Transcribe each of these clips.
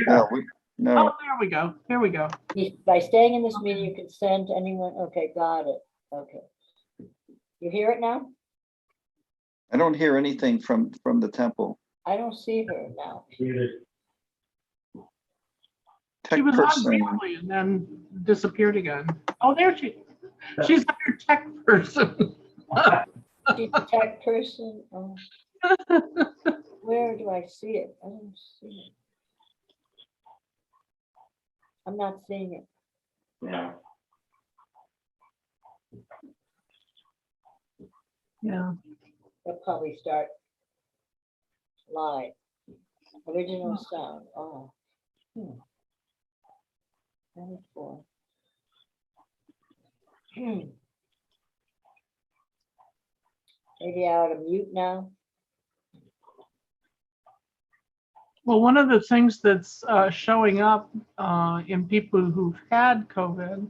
No, no. Oh, there we go. Here we go. By staying in this meeting, you can send anyone, okay, got it, okay. You hear it now? I don't hear anything from the temple. I don't see her now. Tech She was on person. briefly and then disappeared again. Oh, there she's under tech person. She's a tech person. Oh. Where do I see it? I don't see it. I'm not seeing it. Yeah. Yeah. They'll probably start live. Original sound. Oh. 24. Maybe I ought to mute now. Well, one of the things that's showing up in people who've had COVID,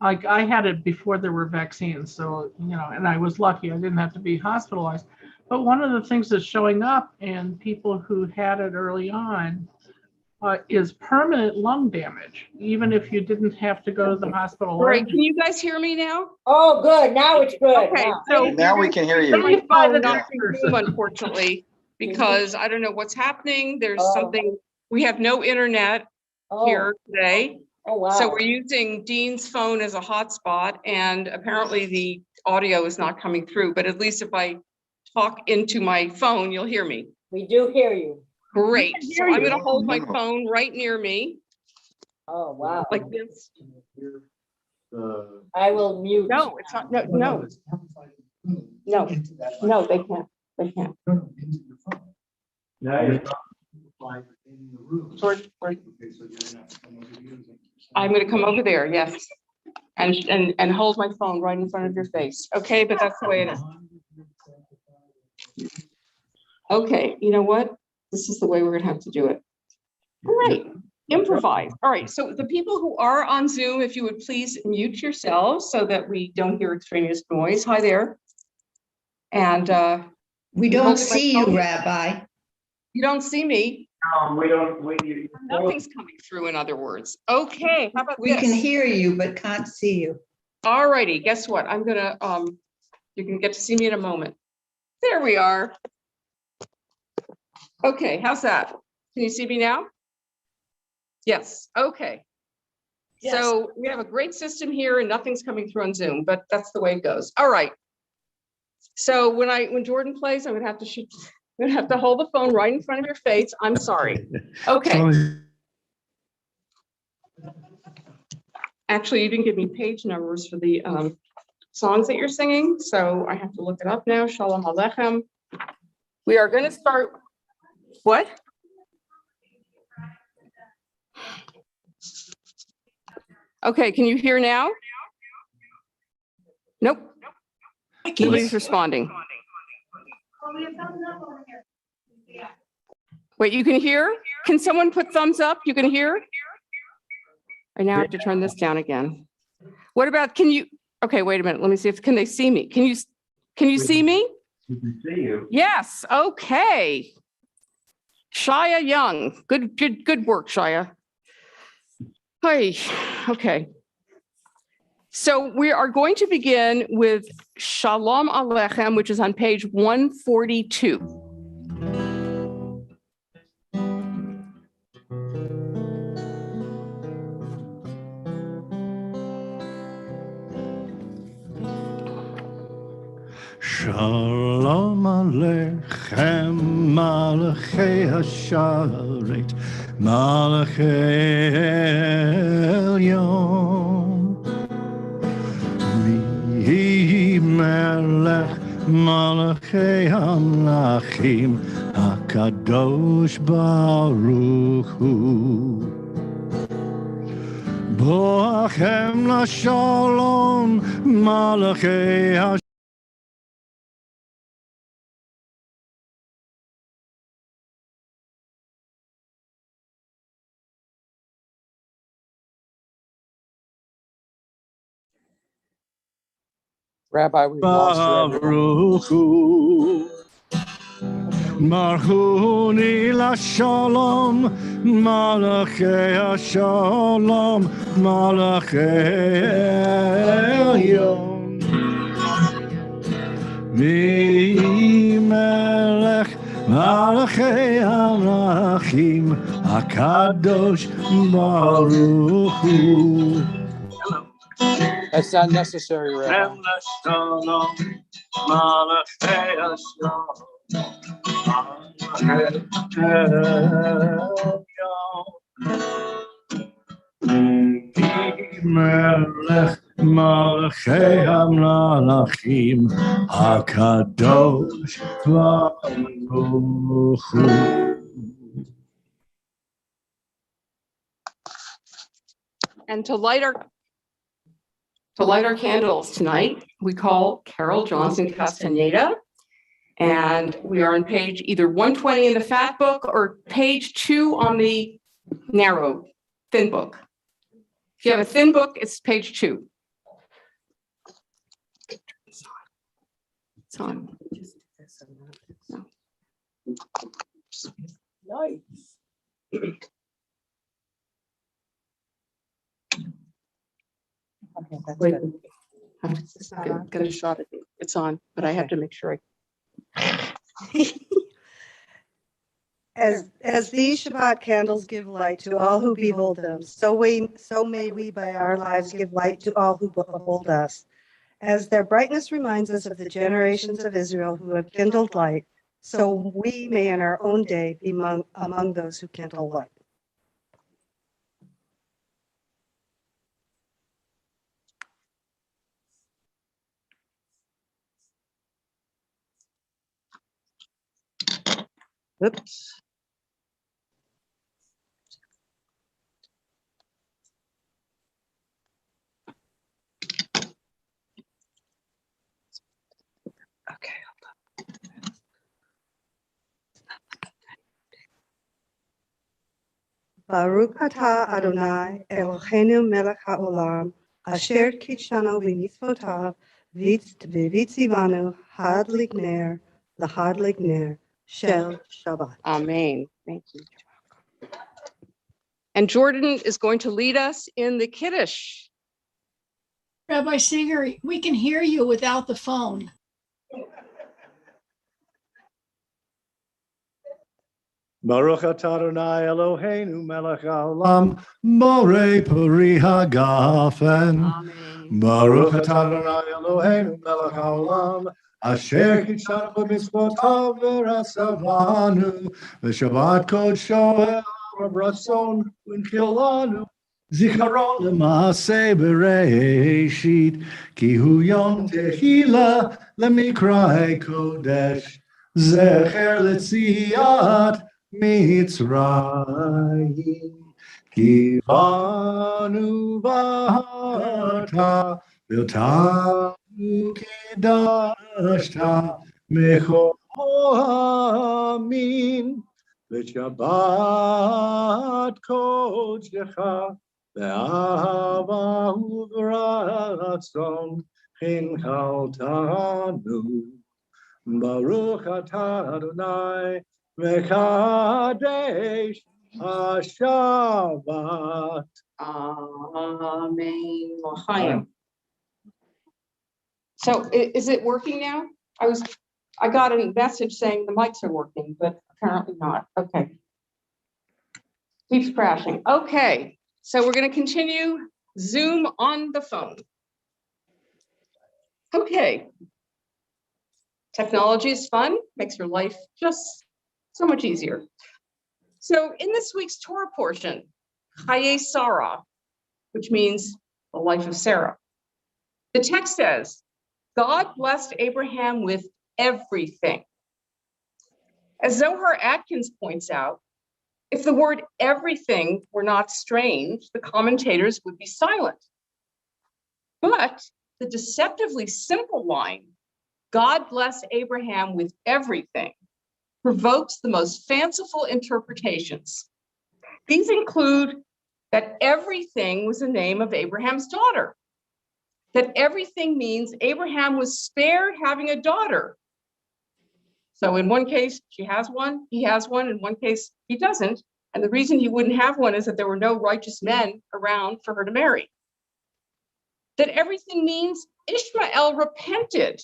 like I had it before there were vaccines, so, and I was lucky, I didn't have to be hospitalized. But one of the things that's showing up in people who had it early on is permanent lung damage, even if you didn't have to go to the hospital. All right, can you guys hear me now? Oh, good. Now it's good. Okay, Now. so Now we can hear you. Saved by the not next through person. Zoom, unfortunately, because I don't know what's happening. There's Oh. something, we have no internet Oh, here today. oh, wow. So we're using Dean's phone as a hotspot, and apparently the audio is not coming through, but at least if I talk into my phone, you'll hear me. We do hear you. Great. We can So hear I'm you. gonna hold my Wow. phone right near me, Oh, wow. like this. I will mute. No, it's not, no, they can't, they can't. I'm gonna come over there, yes. And hold my phone right in front of your face, okay? But that's the way it is. Okay, you know what? This is the way we're gonna have to do it. All right, improvise. All right, so the people who are on Zoom, if you would please mute yourselves so that we don't hear extraneous noise. Hi there. And We Hold don't my see you, phone. Rabbi. you don't see me. We don't, Nothing's coming through, in other words. Okay, how about We can this? hear you, but can't see you. All righty, guess what? I'm gonna, you can get to see me in a moment. There we are. Okay, how's that? Can you see me now? Yes, okay. So we have a great system here and nothing's coming through on Zoom, but that's the way it goes. All right. So when Jordan plays, I'm gonna have to hold the phone right in front of your face. I'm sorry. Okay. Actually, you didn't give me page numbers for the songs that you're singing, so I have to look it up now. Shalom Aleichem. We are gonna start. What? Okay, can you hear now? Nope. Nobody's responding. Wait, you can hear? Can someone put thumbs up? You can hear? I now have to turn this down again. What about, can you, okay, wait a minute. Let me see if, can they see me? Can you see me? we can see you. Yes, okay. Shia Young, good work, Shia. Hi, okay. So we are going to begin with Shalom Aleichem, which is on page 142. Shalom Aleichem, Malachei Hasharet, Malachei Elyon. Vihi Melech, Malachei Hamlachim, HaKadosh Baruch Hu. Boachem LaShalom, Malachei Hasharet. Rabbi, we've lost you. Baruch Hu. Marchuni la shalom, Malachei HaShalom, Malachei Elyon. Mi melech Malachei Hamlachim, HaKadosh Baruch Hu. That's not necessary, Rabbi. Melech Malachei Hamlachim, HaKadosh Baruch Hu. And to light our candles tonight, we call Carol Johnson Castaneda. And we are on page either 120 in the fat book or page 2 on the narrow, thin book. If you have a thin book, it's page 2. It's on. No. Nice. Okay, that's Wait. good. I have to get a shot at it. It's on, but I have to make sure As these Shabbat candles give light to all who behold them, so may we by our lives give light to all who behold us. As their brightness reminds us of the generations of Israel who have kindled light, so we may in our own day be among those who kindle light. Oops. Okay, hold on. Baruch atah Adonai Eloheinu melech haolam, asher kitshanu v'mitzvotav, v'vitzivanu had ligner, lahad ligner, shel Shabbat. Amen. Thank you. And Jordan is going to lead us in the Kiddush. Rabbi Singer, we can hear you without the phone. Baruch atah Adonai Eloheinu melech haolam, borei peri hagafen. Amen. Baruch atah Adonai Eloheinu melech haolam, asher kitshanu b'mitzvotav v'rasavanu, v'shabbat kodsho rason v'nkilanu. Zikaron l'maaseh bereishit, ki hu yom tehila lemikra kodesh, zecher letziat Mitzrayim, ki banu v'ata, v'tanu kidashta, mechol ha'amin, v'shabbat kodesh ve'ahava u'v'ratzon, chinchaltanu, Baruch atah Adonai, Mekadesh HaShabbat. Amen. L'chaim. So is it working now? I got a message saying the mics are working, but apparently not. Okay. Keeps crashing. Okay. So we're going to continue Zoom on the phone. Okay. Technology is fun, makes your life just so much easier. So in this week's Torah portion, Chaye Sarah, which means the life of Sarah, the text says, God blessed Abraham with everything. As Zohar Atkins points out, if the word everything were not strange, the commentators would be silent. But the deceptively simple line, God bless Abraham with everything, provokes the most fanciful interpretations. These include that everything was the name of Abraham's daughter, that everything means Abraham was spared having a daughter, So in one case, she has one, he has one, in one case, he doesn't. And the reason he wouldn't have one is that there were no righteous men around for her to marry. That everything means Ishmael repented.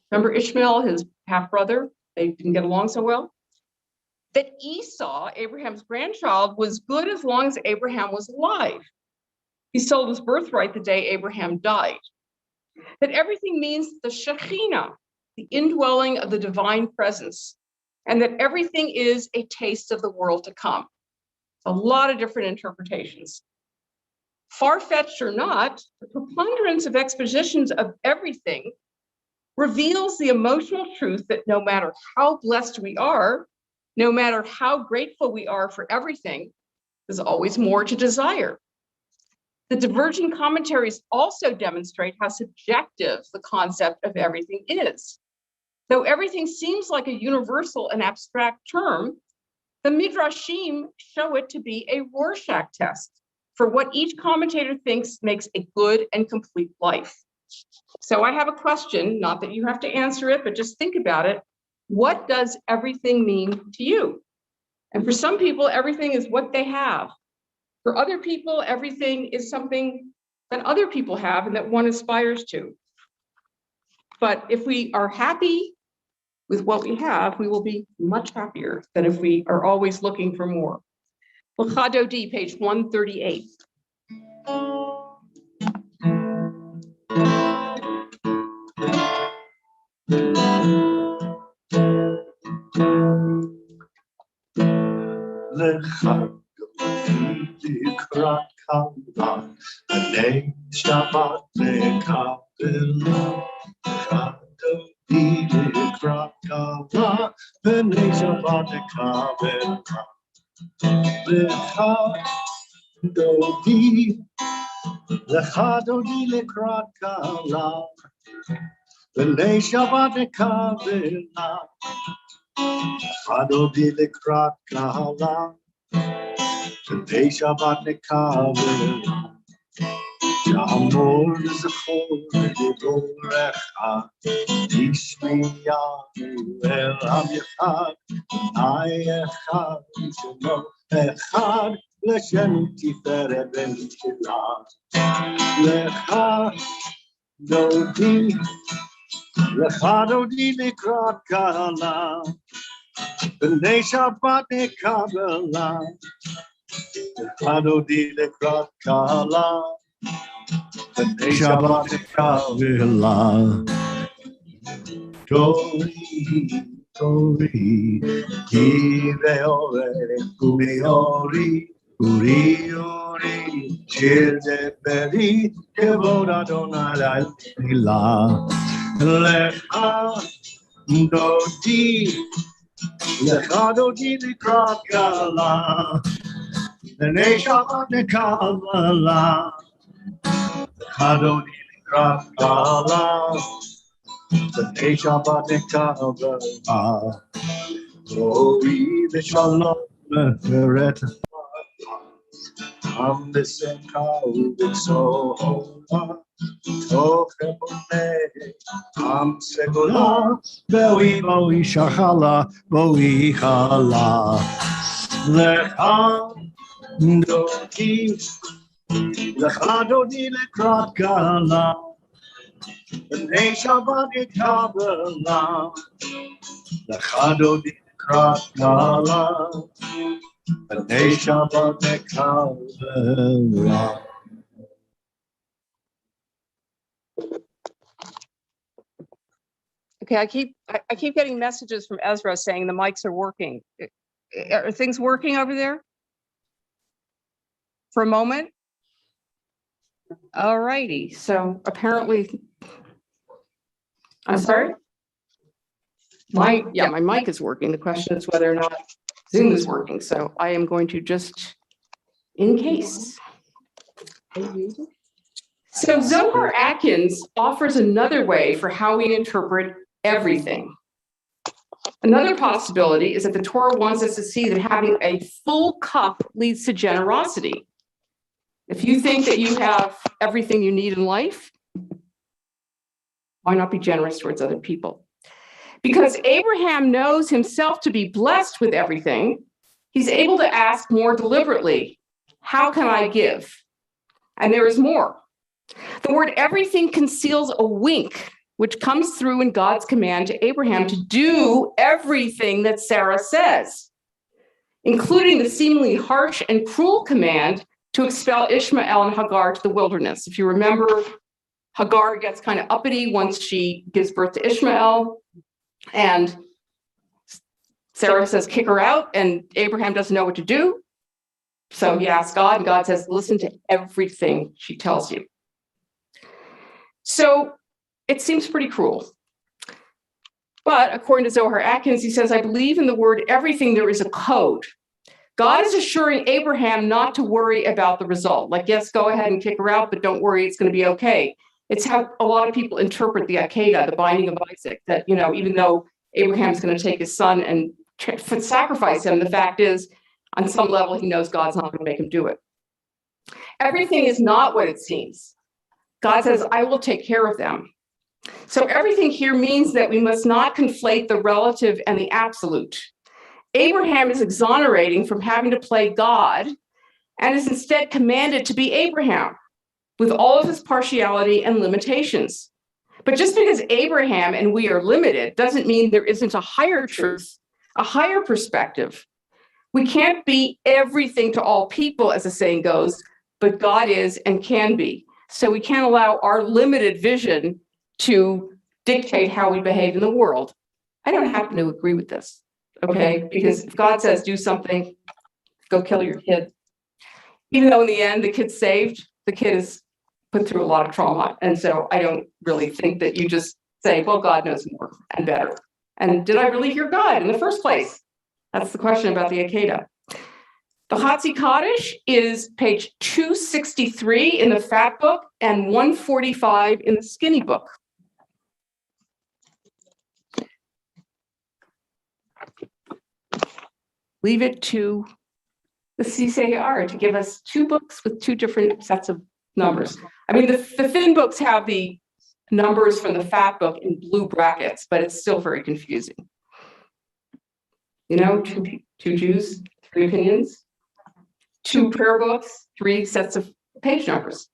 Remember Ishmael, his half-brother? They didn't get along so well. That Esau, Abraham's grandchild, was good as long as Abraham was alive. He sold his birthright the day Abraham died. That everything means the Shekhinah, the indwelling of the divine presence, and that everything is a taste of the world to come. A lot of different interpretations. Far-fetched or not, the preponderance of expositions of everything reveals the emotional truth that no matter how blessed we are, no matter how grateful we are for everything, there's always more to desire. The diverging commentaries also demonstrate how subjective the concept of everything is. Though everything seems like a universal and abstract term, the Midrashim show it to be a Rorschach test for what each commentator thinks makes a good and complete life. So I have a question, not that you have to answer it, but just think about it. What does everything mean to you? And for some people, everything is what they have. For other people, everything is something that other people have and that one aspires to. But if we are happy with what we have, we will be much happier than if we are always looking for more. L'chado D, page 138. לקראת קלה, בני שבת לקבלה, חדותי לקראת קלה, בני שבת לקבלה, לחדותי לקראת קלה, בני שבת לקבלה, חדותי לקראת קלה, בני שבת לקבלה, שאמור לזכור לבורך, תשמיענו אל עמך, אי אחד שמו אחד, לשם תפארת ונשלה. לך דודי, לך דודי לקראת קלה, בני שבת לקבלה, לך דודי לקראת קלה, בני שבת לקבלה. תורי, תורי, כי באורי, אורי, אורי, שיר דברי, כבוד אדוני לתפילה. לך דודי, לך דודי לקראת קלה, בני שבת לקבלה, לך דודי לקראת קלה, בני שבת לקבלה. אורי ושלום ופרט עם בשמחה ובצהרה, תוך אמוני עם סגולה, בואי בואי שחלה, בואי חלה. לך דודי, לך דודי לקראת קלה, בני שבת לקבלה, לך דודי לקראת קלה, בני שבת לקבלה. Okay, I keep getting messages from Ezra saying the mics are working. Are things working over there? For a moment? All righty, so apparently, I'm sorry? My mic is working. The question is whether or not Zoom is working. So I am going to just, in case. So Zohar Atkins offers another way for how we interpret everything. Another possibility is that the Torah wants us to see that having a full cup leads to generosity. If you think that you have everything you need in life, why not be generous towards other people? Because Abraham knows himself to be blessed with everything, he's able to ask more deliberately, how can I give? And there is more. The word everything conceals a wink, which comes through in God's command to Abraham to do everything that Sarah says, including the seemingly harsh and cruel command to expel Ishmael and Hagar to the wilderness. If you remember, Hagar gets kind of uppity once she gives birth to Ishmael, and Sarah says, kick her out, and Abraham doesn't know what to do. So he asks God, and God says, listen to everything she tells you. So it seems pretty cruel. But according to Zohar Atkins, he says, I believe in the word everything, there is a code. God is assuring Abraham not to worry about the result. Like, yes, go ahead and kick her out, but don't worry, it's going to be okay. It's how a lot of people interpret the Akedah, the binding of Isaac, that, you know, even though Abraham's going to take his son and sacrifice him, the fact is, on some level, he knows God's not going to make him do it. Everything is not what it seems. God says, I will take care of them. So everything here means that we must not conflate the relative and the absolute. Abraham is exonerating from having to play God and is instead commanded to be Abraham with all of his partiality and limitations. But just because Abraham and we are limited doesn't mean there isn't a higher truth, a higher perspective. We can't be everything to all people, as the saying goes, but God is and can be. So we can't allow our limited vision to dictate how we behave in the world. I don't happen to agree with this, okay? Because if God says do something, go kill your kid. Even though in the end the kid's saved, the kid is put through a lot of trauma. And so I don't really think that you just say, well, God knows more and better. And did I really hear God in the first place? That's the question about the Akedah. The Chatzi Kaddish is page 263 in the fat book and 145 in the skinny book. Leave it to the CCAR to give us two books with two different sets of numbers. I mean, the thin books have the numbers from the fat book in blue brackets, but it's still very confusing. You know, two Jews, three opinions, two prayer books, three sets of page numbers.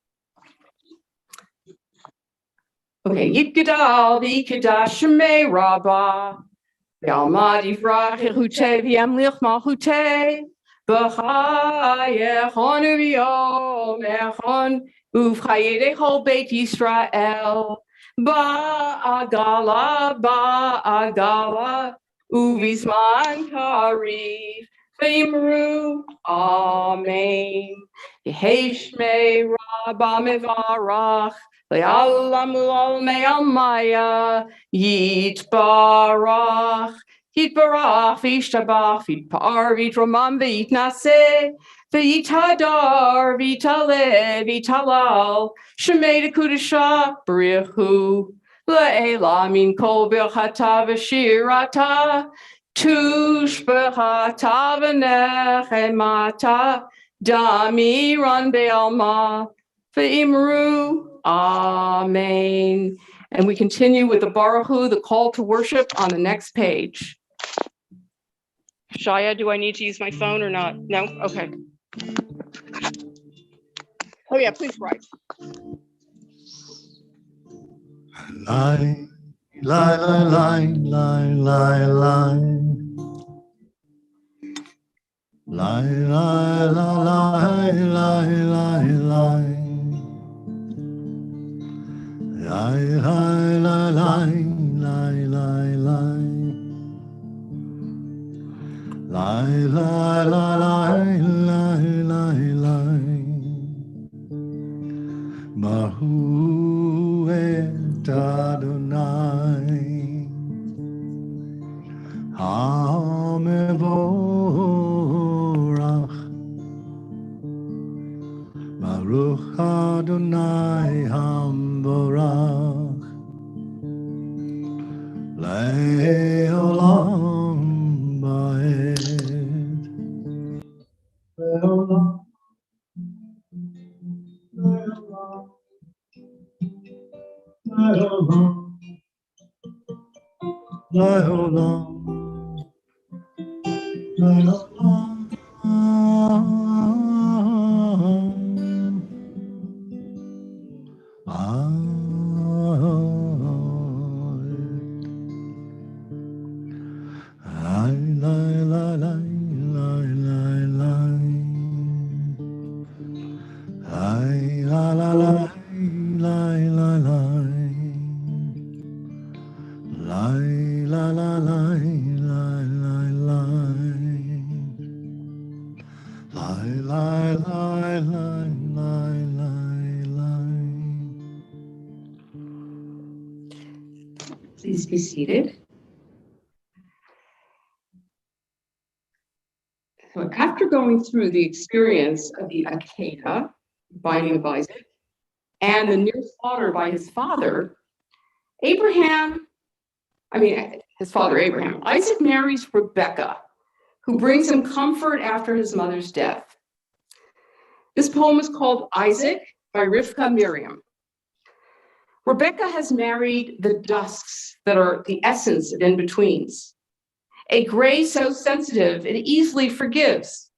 Okay, Yitgadal, V'Yikdash Shemei Rabbah, V'Almad Yifrach Yehutei V'Yamlich Malchutei, B'Chayechon U'Yom Echon U'V'Chayei Chol Beit Yisrael, Ba'agala, U'Vizman Karif, V'Yimru, Amen. Yehei Shmei Rabbah Mevarach, Le'alamu al me'almaya, Yitbarach, V'Yishtabach, V'Yitpar, V'Yitromam, V'Yitnaseh, V'Yitadar, V'Yitaleh, V'Yitalal, Shemei Dekudesha, B'Richu, Le'ela min kol birchata v'shirata, Tushbechata v'nechemata, Damiran be'alma, V'Imru, Amen. And we continue with the Baruch Hu, the call to worship, on the next page. Shaya, do I need to use my phone or not? No? Okay. Oh yeah, please write. Lie, lie, lie, lie, lie, lie, lie. Lie, lie, lie, lie, lie, lie, lie. Lie, lie, lie, lie, lie, lie, lie. Lie, lie, lie, lie, lie, lie, lie. Mahu et Adonai HaMevorach, Baruch Adonai HaMevorach, Le'olam Ba'ed. Le'olam, Le'olam, Le'olam, לעולם, לעולם. Please be seated. So after going through the experience of the Akedah, binding of Isaac, and the near slaughter by his father, his father Abraham, Isaac marries Rebekah, who brings him comfort after his mother's death. This poem is called Isaac by Rivka Miriam. Rebekah has married the dusks that are the essence of in-betweens, a gray so sensitive it easily forgives.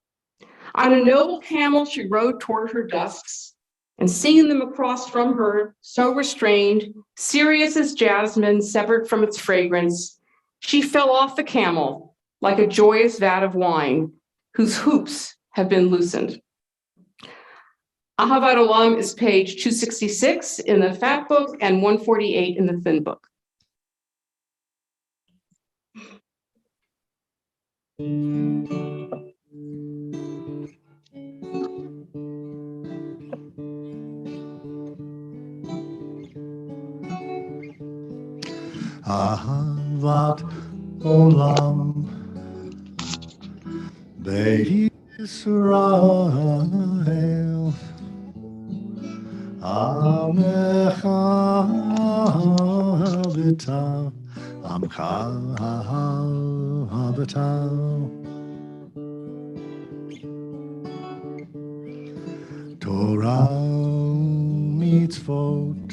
On a noble camel she rode toward her dusks, and seeing them across from her, so restrained, serious as jasmine severed from its fragrance, she fell off the camel like a joyous vat of wine whose hoops have been loosened. Ahavat Olam is page 266 in the fat book and 148 in the thin book. Ahavat Olam Beit Yisrael Amecha B'ta Amcha B'ta Torah mitzvot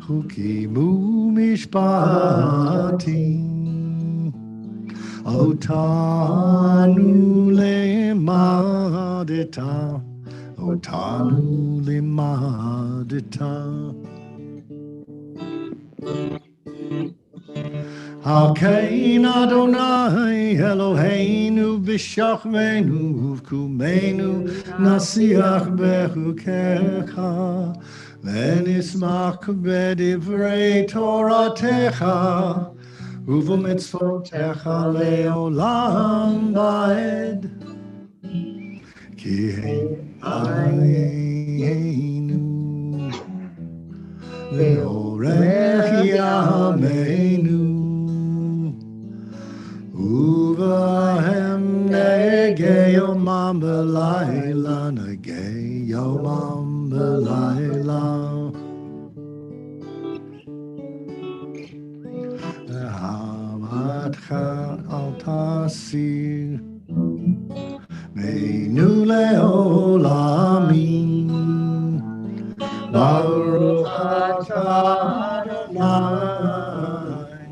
Chukim u'mishpatim Otanu lemadeta Otanu lemadeta Hakein Adonai Eloheinu b'shachvenu uvkumenu nasiach bechukecha v'nismach b'divrei Toratecha uv'mitzvotecha le'olam ba'ed ki heinu le'orech yameinu Uvahem nege yomam belayla, nege yomam belayla. Hamatcha al tasir, meinu le'olamim. Baruch atah Adonai,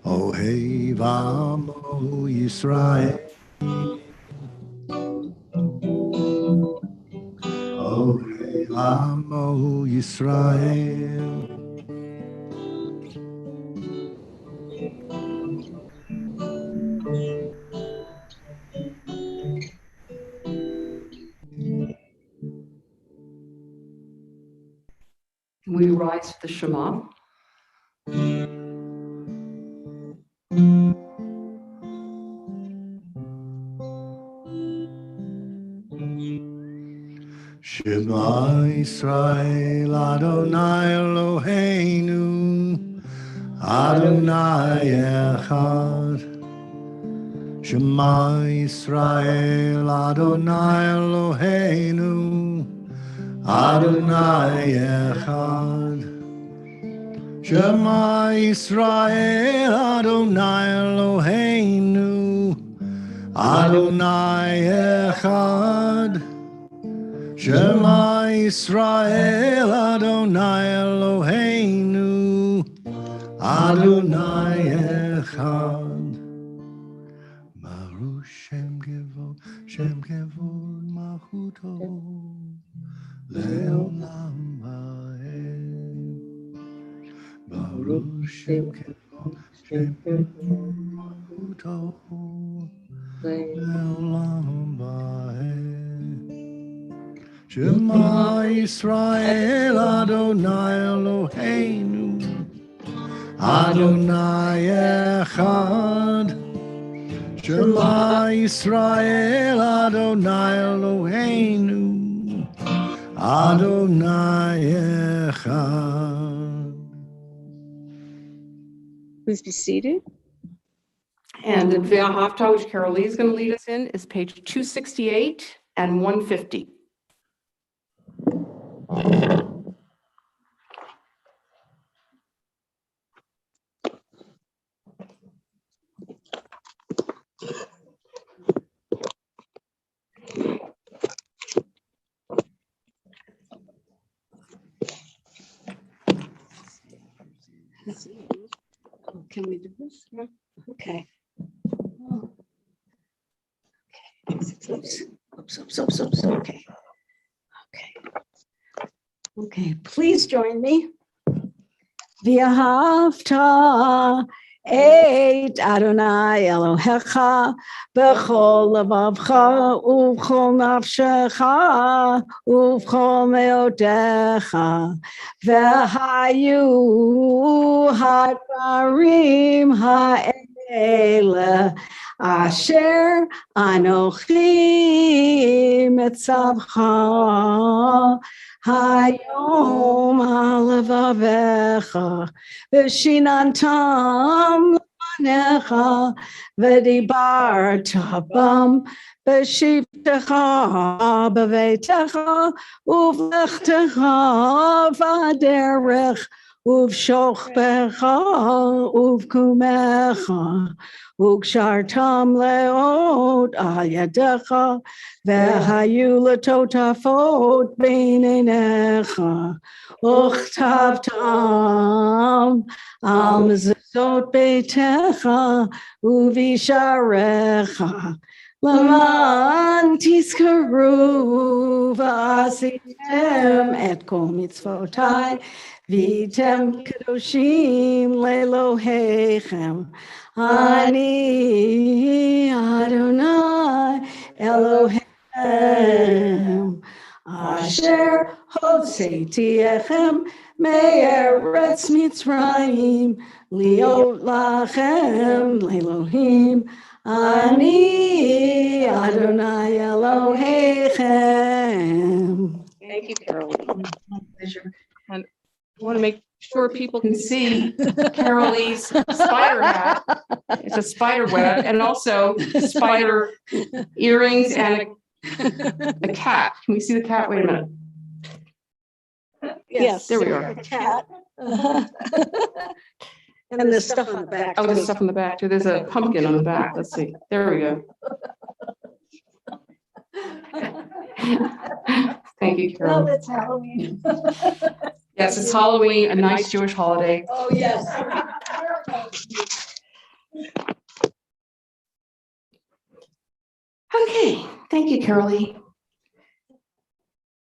Ohev Amo Yisrael. Ohev Amo Yisrael. We rise to the Shema. Shema Yisrael Adonai Eloheinu Adonai Echad. Shema Yisrael Adonai Eloheinu Adonai Echad. Shema Yisrael Adonai Eloheinu Adonai Echad. Shema Yisrael Adonai Eloheinu Adonai Echad. Baruch Shem Kevod Malchuto Leolam Vaed. Baruch Shem Kevod Malchuto Leolam Vaed. Shema Yisrael Adonai Eloheinu Adonai Echad. Shema Yisrael Adonai Eloheinu Adonai Echad. Please be seated. And the V'ahavta, which Carol Lee is going to lead us in, is page 268 and 150. Can we do this? Yeah. Okay. Oops. Okay. Okay, please join me. V'ahavta et Adonai Elohecha b'chol levavcha u'v'chol nafshecha u'v'chol meodecha v'hayu hadvarim ha'ele asher anochi metzavcha Hayom halevavecha v'shinantam l'panecha v'dibarta bam v'shivtecha b'veitecha uv'lechtecha v'aderech uv'shochbecha uv'kumecha Ukshartam leot al yadecha vehayu letotafot beinenecha uchtavtam al mezuzot beitecha uvisharecha laman tiskaru v'asitem et kol mitzvotai vitem kadoshim lelohechem Ani Adonai Elohem Asher Hotzeiti Echem Me'eretz Mitzrayim Liot Lachem Lelohim Ani Adonai Elohechem. Thank you, Carol. My pleasure. And I want to make sure people can see Carol Lee's spider hat. It's a spider web and also spider earrings and a cat. Can we see the cat? Wait a minute. Yes, there we are. The cat. And there's stuff on the back. Oh, there's stuff on the back too. There's a pumpkin on the back. Let's see. There we go. Thank you, Carol. Well, it's Halloween. Yes, it's Halloween, a nice Jewish holiday. Oh, yes. Okay, thank you, Carolee.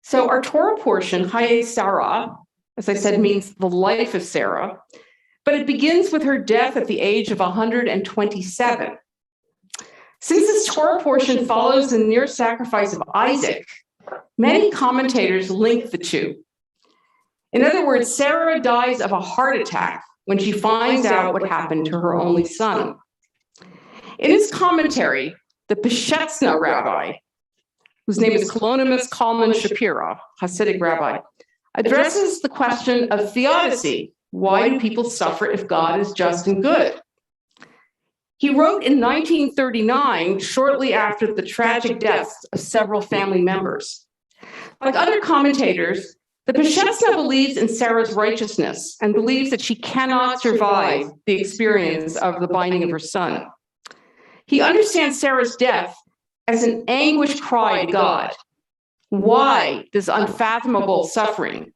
So our Torah portion, Haye Sarah, as I said, means the life of Sarah, but it begins with her death at the age of 127. Since this Torah portion follows the near sacrifice of Isaac, many commentators link the two. In other words, Sarah dies of a heart attack when she finds out what happened to her only son. In his commentary, the Peshetzna rabbi, whose name is Kalonymus Kalman Shapira, Hasidic rabbi, addresses the question of theodicy. Why do people suffer if God is just and good? He wrote in 1939, shortly after the tragic deaths of several family members. Like other commentators, the Peshetzna believes in Sarah's righteousness and believes that she cannot survive the experience of the binding of her son. He understands Sarah's death as an anguished cry to God. Why this unfathomable suffering?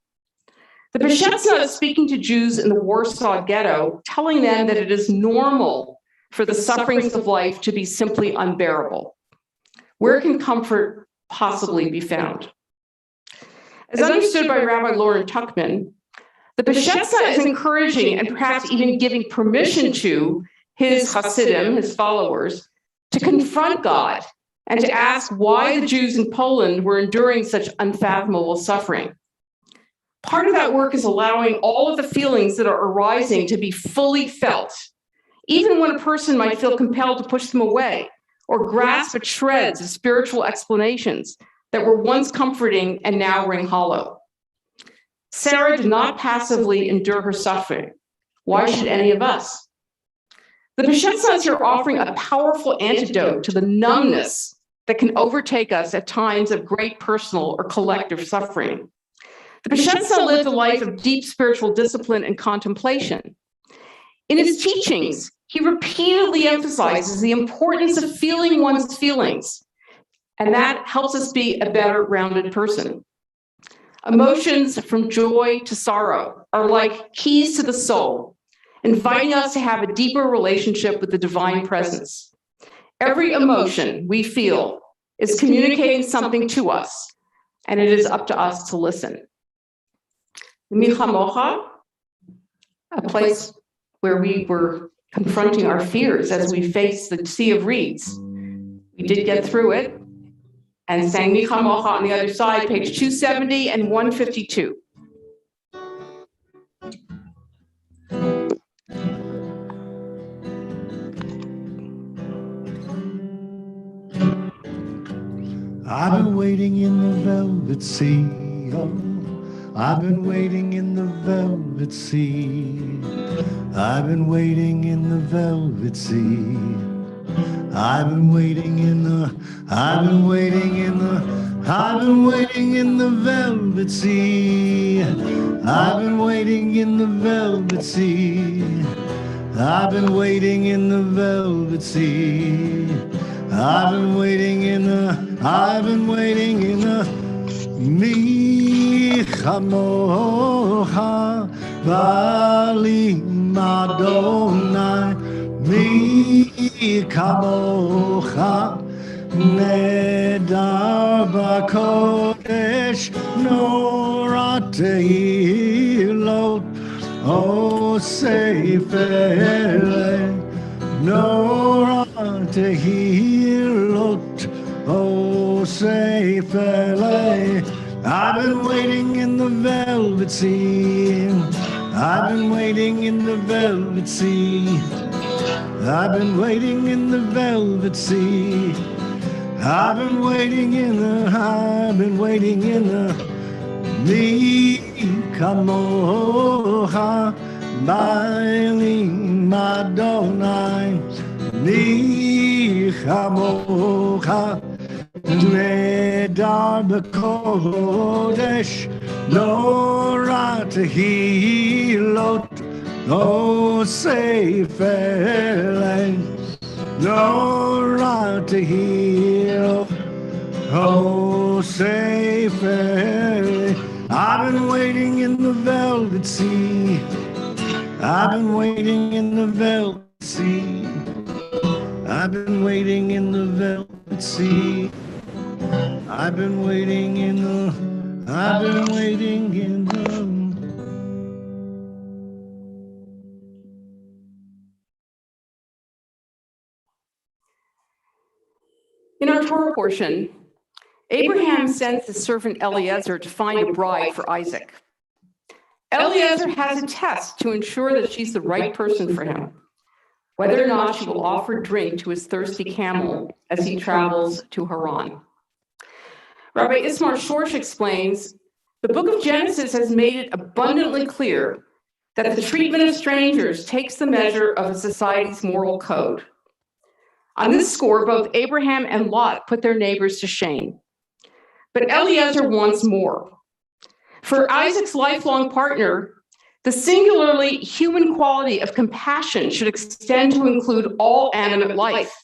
The Peshetza is speaking to Jews in the Warsaw Ghetto, telling them that it is normal for the sufferings of life to be simply unbearable. Where can comfort possibly be found? As understood by Rabbi Lauren Tuckman, the Peshetza is encouraging and perhaps even giving permission to his Hasidim, his followers, to confront God and to ask why the Jews in Poland were enduring such unfathomable suffering. Part of that work is allowing all of the feelings that are arising to be fully felt, even when a person might feel compelled to push them away or grasp at shreds of spiritual explanations that were once comforting and now ring hollow. Sarah did not passively endure her suffering. Why should any of us? The Peshetzans are offering a powerful antidote to the numbness that can overtake us at times of great personal or collective suffering. The Peshetza lived a life of deep spiritual discipline and contemplation. In his teachings, he repeatedly emphasizes the importance of feeling one's feelings, and that helps us be a better rounded person. Emotions from joy to sorrow are like keys to the soul, inviting us to have a deeper relationship with the divine presence. Every emotion we feel is communicating something to us, and it is up to us to listen. Milchamocha, a place where we were confronting our fears as we faced the sea of reeds. We did get through it and sang Milchamocha on the other side, page 270 and 152. I've been waiting in the velvet sea. Oh, I've been waiting in the velvet sea. I've been waiting in the velvet sea. I've been waiting in the, I've been waiting in the, I've been waiting in the velvet sea. I've been waiting in the velvet sea. I've been waiting in the velvet sea. I've been waiting in the, I've been waiting in the, mi chamocha vali Madonai, mi kamocha nedar b'kodesh norat tehilot o sefer norat tehilot o sefer. I've been waiting in the velvet sea. I've been waiting in the velvet sea. I've been waiting in the velvet sea. I've been waiting in the, I've been waiting in the, mi kamocha ba'eli Madonai, mi kamocha nedar b'kodesh norat tehilot o sefer norat tehilot o sefer. I've been waiting in the velvet sea. I've been waiting in the velvet sea. I've been waiting in the velvet sea. I've been waiting in the, I've been waiting in the. In our Torah portion, Abraham sends his servant Eliezer to find a bride for Isaac. Eliezer has a test to ensure that she's the right person for him, whether or not she will offer drink to his thirsty camel as he travels to Haran. Rabbi Ismar Shorsh explains, the book of Genesis has made it abundantly clear that the treatment of strangers takes the measure of a society's moral code. On this score, both Abraham and Lot put their neighbors to shame. But Eliezer wants more. For Isaac's lifelong partner, the singularly human quality of compassion should extend to include all animate life.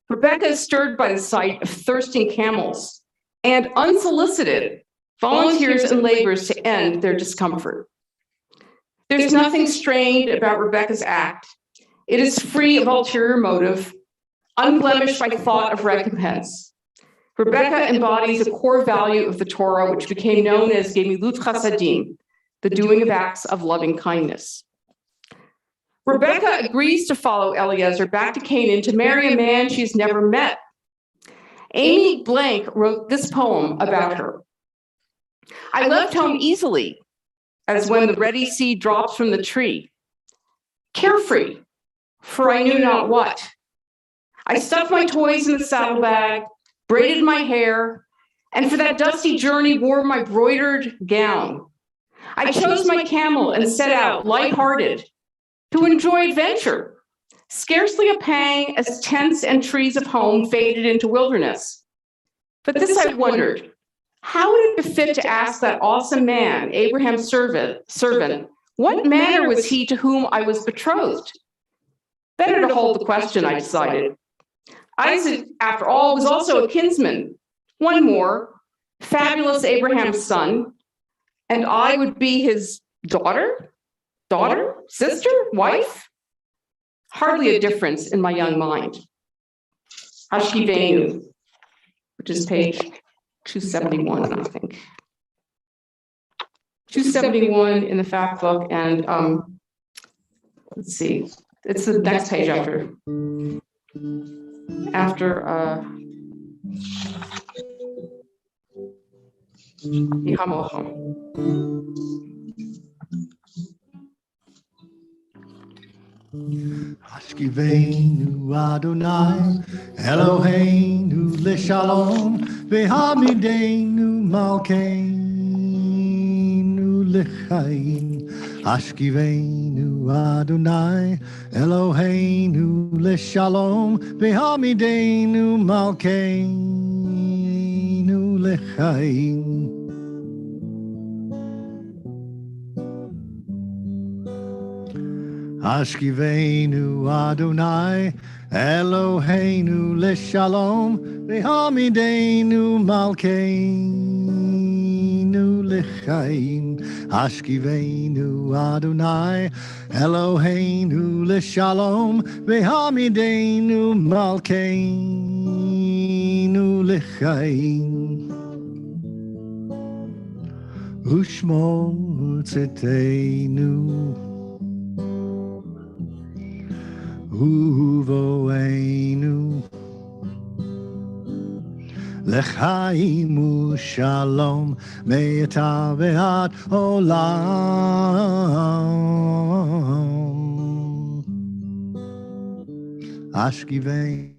Rebecca is stirred by the sight of thirsting camels, and unsolicited, volunteers and labors to end their discomfort. There's nothing strained about Rebecca's act. It is free of ulterior motive, unblemished by thought of recompense. Rebecca embodies a core value of the Torah, which became known as Gemilut Chasadim, the doing of acts of loving kindness. Rebecca agrees to follow Eliezer back to Canaan to marry a man she's never met. Amy Blank wrote this poem about her. I left home easily, as when the ready seed drops from the tree. Carefree, for I knew not what. I stuffed my toys in the saddlebag, braided my hair, and for that dusty journey wore my broidered gown. I chose my camel and set out, lighthearted, to enjoy adventure, scarcely a pang as tents and trees of home faded into wilderness. But this I wondered, how would it befit to ask that awesome man, Abraham's servant, what manner was he to whom I was betrothed? Better to hold the question, I decided. Isaac, after all, was also a kinsman. One more, fabulous Abraham's son, and I would be his daughter, sister, wife? Hardly a difference in my young mind. Ashkivenu, which is page 271, I think. 271 in the fact book, and let's see, it's the next page after Ashkivenu Adonai, Eloheinu Lishalom, Vehamidenu Malkeinu Lichaim. Ashkivenu Adonai, Eloheinu Lishalom, Vehamidenu Malkeinu Lichaim. Ashkivenu Adonai, Eloheinu Lishalom, Vehamidenu Malkeinu Lichaim. Ashkivenu Adonai, Eloheinu Lishalom, Vehamidenu Malkeinu Lichaim. Ushmo Tzitenu Uvoenu Lechaim Shalom Me'ata Ve'at Olam Ashkivein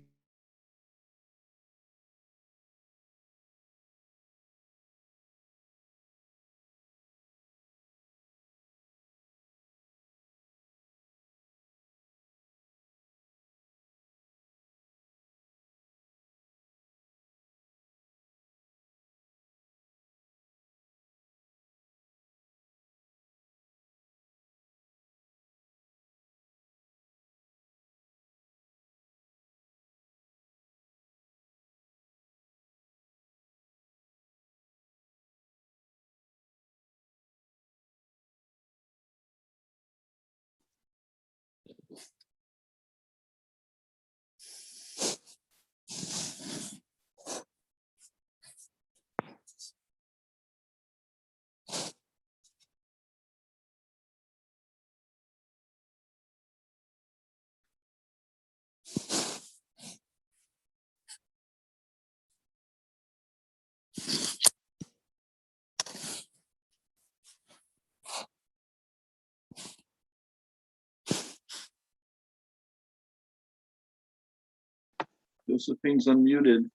Josephine's unmuted.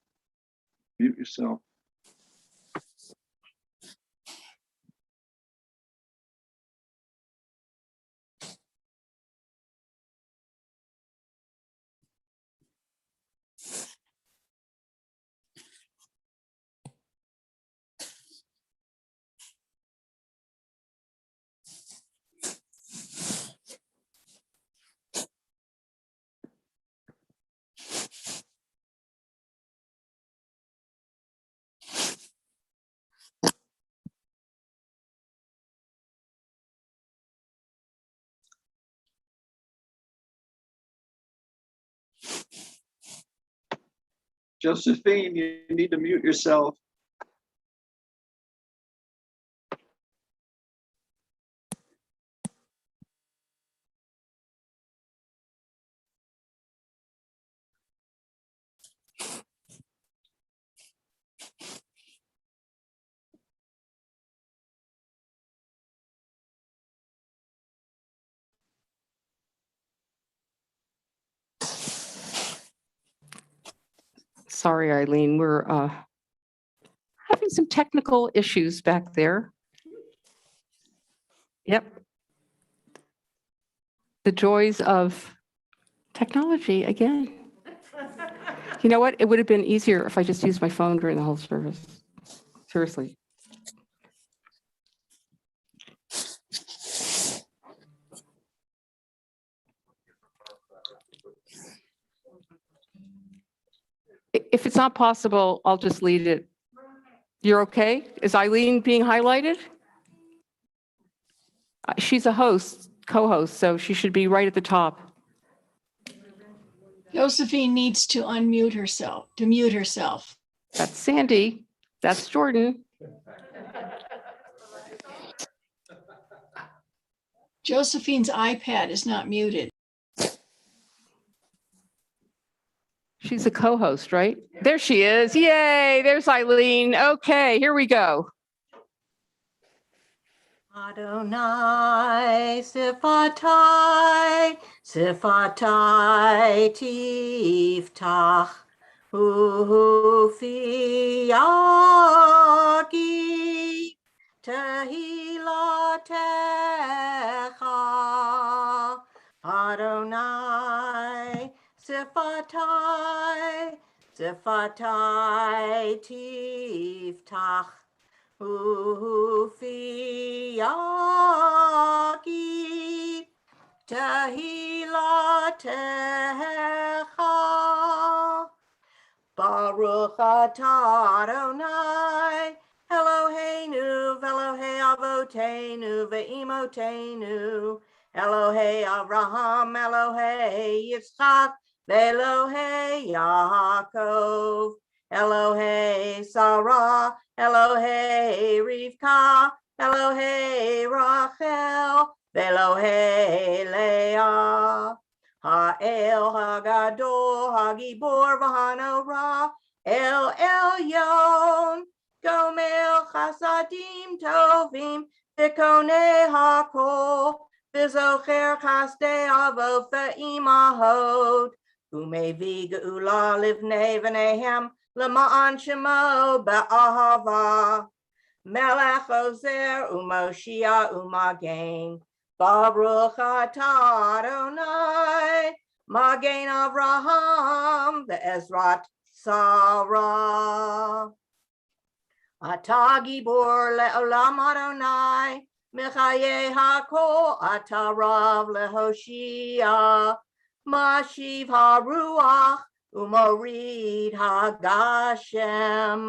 Mute yourself. Josephine, you need to mute yourself. Sorry, Eileen, we're having some technical issues back there. Yep. The joys of technology again. You know what? It would have been easier if I just used my phone during the whole service. Seriously. If it's not possible, I'll just leave it. You're okay? Is Eileen being highlighted? She's a host, co-host, so she should be right at the top. Josephine needs to unmute herself, to mute herself. That's Sandy. That's Jordan. Josephine's iPad is not muted. She's a co-host, right? There she is. Yay, there's Eileen. Okay, here we go. Adonai sifatai, sifatai tiftach, ufiaki tehilatecha. Adonai sifatai, sifatai tiftach. Ufiaki tehilatecha. Baruch atah Adonai Eloheinu v'Elohei avoteinu ve'imotenu Elohei Avraham Elohei Yitzchak ve'Elohei Yaakov Elohei Sarah Elohei Rivka Elohei Rachel ve'Elohei Leah Ha'el Hagadol Hagibor V'Hanora El Elyon Gomel Chasadim Tovim V'Konei Hakol V'Zocher Chasdei Avot Ve'imahot U'Mevi Geula Livnei V'Nehem L'Ma'an Shemo Ba'ahava Melech Ozer U'Moshia U'Magen Baruch atah Adonai, Magen Avraham, ve'ezrat Sarah. Atah Gibor le'olam Adonai, Mechaye hakol, atah Rav lehoshia, Mashiv haruach, u'morid hagashem,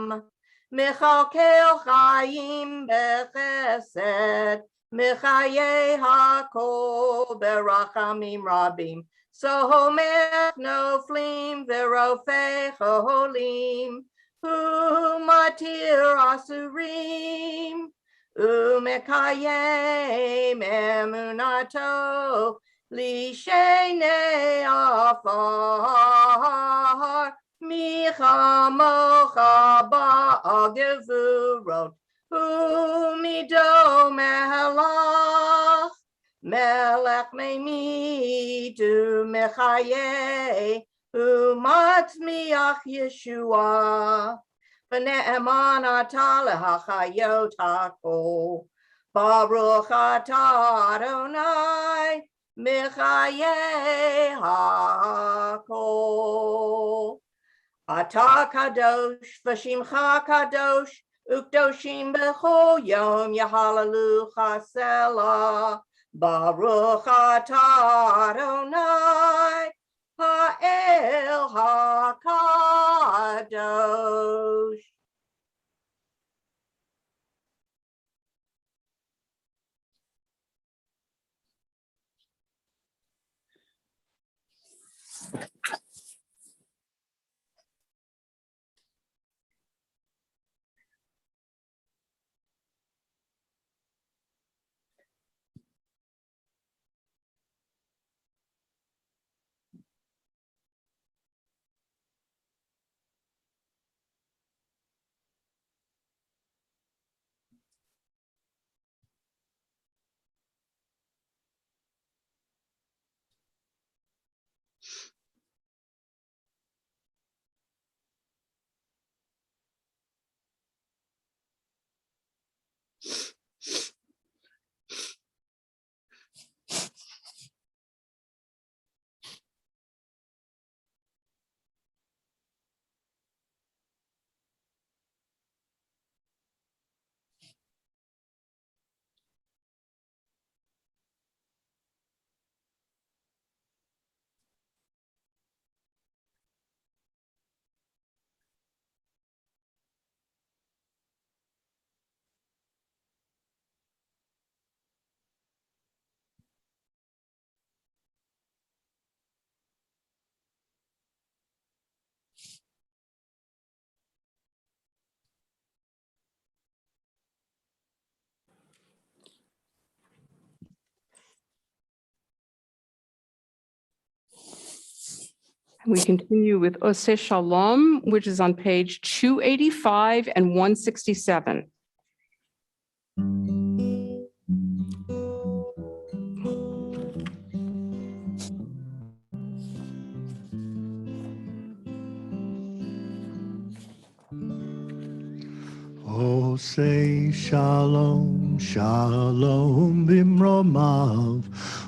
Mechalkel chayim bechesed, Mechaye hakol berachamim rabim. Sohomech noflim verofei cholim. Umatir asurim. Umekayem emunato. Lishenei afar. Michamocha ba'agevurot. Umido melach, melech meimidu mechaye, umatzmiach Yeshua, v'ne'eman atah lehachayot hakol, baruch atah Adonai, mechaye hakol. Atah kadosh v'shimcha kadosh, Ukdoshim b'chol yom yahalalu chasela. Baruch atah Adonai ha'el hakadosh. We continue with Oseh Shalom, which is on page 285 and 167. Oh, say shalom, shalom bimromav.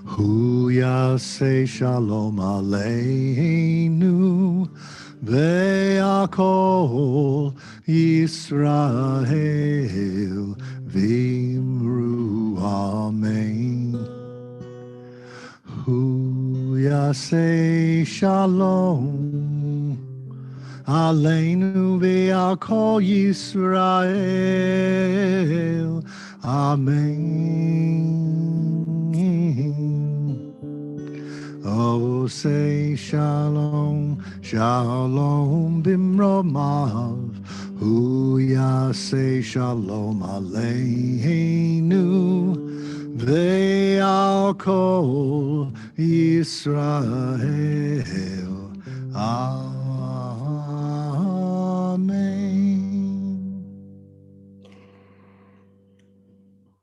Hu yaseh shalom aleinu. Ve'akol Yisrael vimru amen. Hu yaseh shalom. Aleinu ve'akol Yisrael. Amen. Oh, say shalom, shalom bimromav. Hu yaseh shalom aleinu. Ve'akol Yisrael. Amen.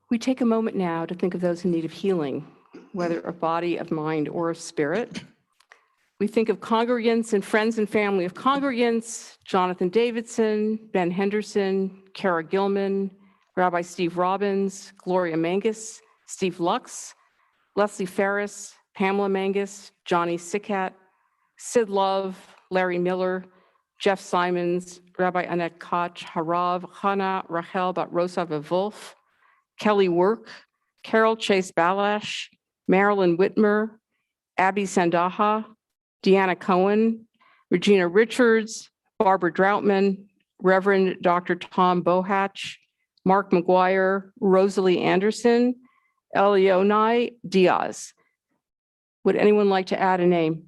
We take a moment now to think of those in need of healing, whether of body, of mind, or of spirit. We think of congregants and friends and family of congregants, Jonathan Davidson, Ben Henderson, Kara Gilman, Rabbi Steve Robbins, Gloria Mangus, Steve Lux, Leslie Ferris, Pamela Mangus, Johnny Sikat, Sid Love, Larry Miller, Jeff Simons, Rabbi Annette Koch, Harav, Hannah, Rachel Bat-Rosa Wolf, Kelly Work, Carol Chase Balash, Marilyn Whitmer, Abby Sandaha, Deanna Cohen, Regina Richards, Barbara Droutman, Reverend Dr. Tom Bohatch, Mark McGuire, Rosalie Anderson, Elionai Diaz. Would anyone like to add a name?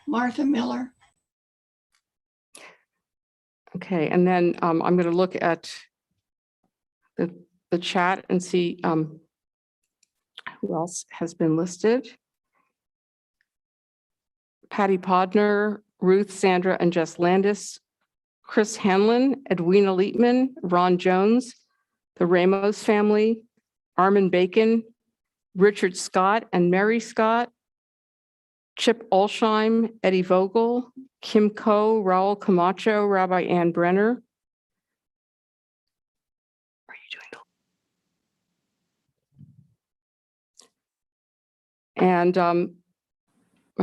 Martha Miller. Okay, and then I'm going to look at the chat and see who else has been listed. Patty Podner, Ruth, Sandra, and Jess Landis, Chris Hanlon, Edwina Leitman, Ron Jones, the Ramos family, Armin Bacon, Richard Scott and Mary Scott, Chip Olsheim, Eddie Vogel, Kim Ko, Raul Camacho, Rabbi Ann Brenner. What are you doing? And are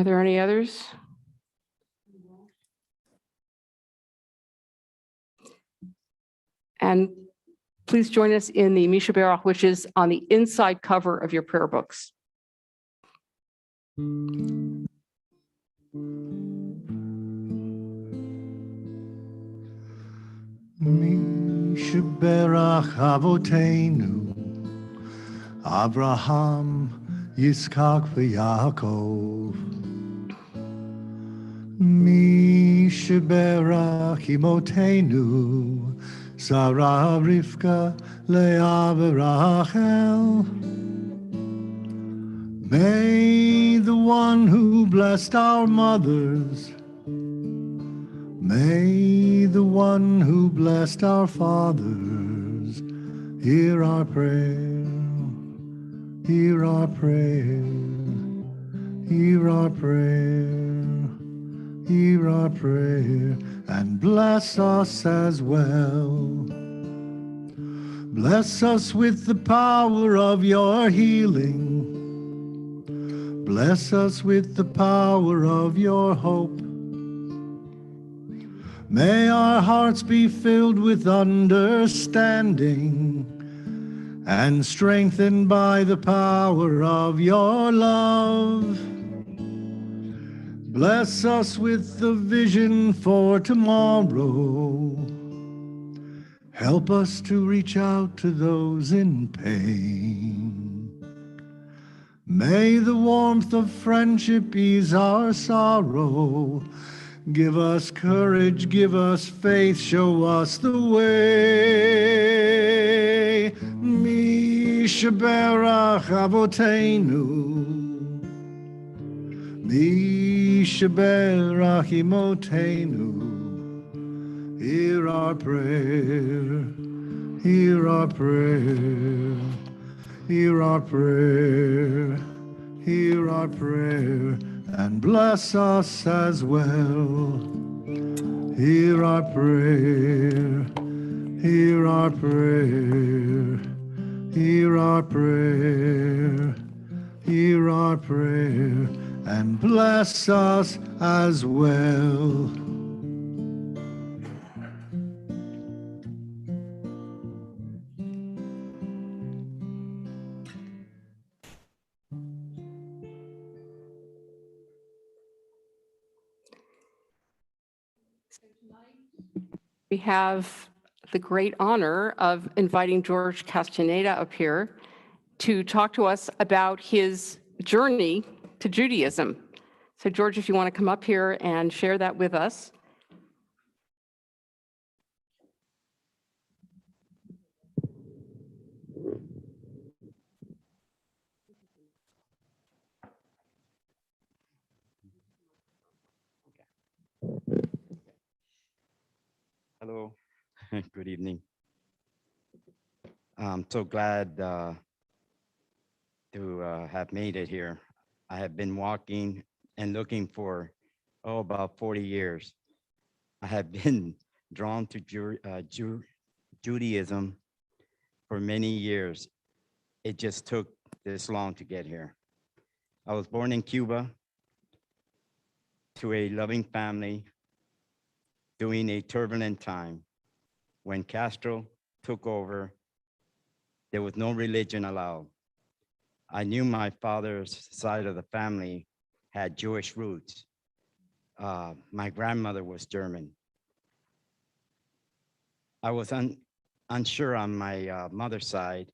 there any others? And please join us in the Misha Berach, which is on the inside cover of your prayer books. Misha Berach Avoteinu, Abraham, Yitzchak v'Yaakov. Misha Berach Imotenu, Sarah, Rivka, Leah, Rachel. May the one who blessed our mothers, may the one who blessed our fathers, hear our prayer, hear our prayer, hear our prayer, hear our prayer, and bless us as well. Bless us with the power of your healing. Bless us with the power of your hope. May our hearts be filled with understanding and strengthened by the power of your love. Bless us with the vision for tomorrow. Help us to reach out to those in pain. May the warmth of friendship ease our sorrow. Give us courage, give us faith, show us the way. Misha Berach Avoteinu, Mi Sheberachimotenu, hear our prayer, hear our prayer, hear our prayer, hear our prayer, and bless us as well. Hear our prayer, hear our prayer, hear our prayer, hear our prayer, and bless us as well. We have the great honor of inviting George Castaneda up here to talk to us about his journey to Judaism. So George, if you want to come up here and share that with us. Hello, good evening. I'm so glad to have made it here. I have been walking and looking for, about 40 years. I have been drawn to Judaism for many years. It just took this long to get here. I was born in Cuba to a loving family during a turbulent time. When Castro took over, there was no religion allowed. I knew my father's side of the family had Jewish roots. My grandmother was German. I was unsure on my mother's side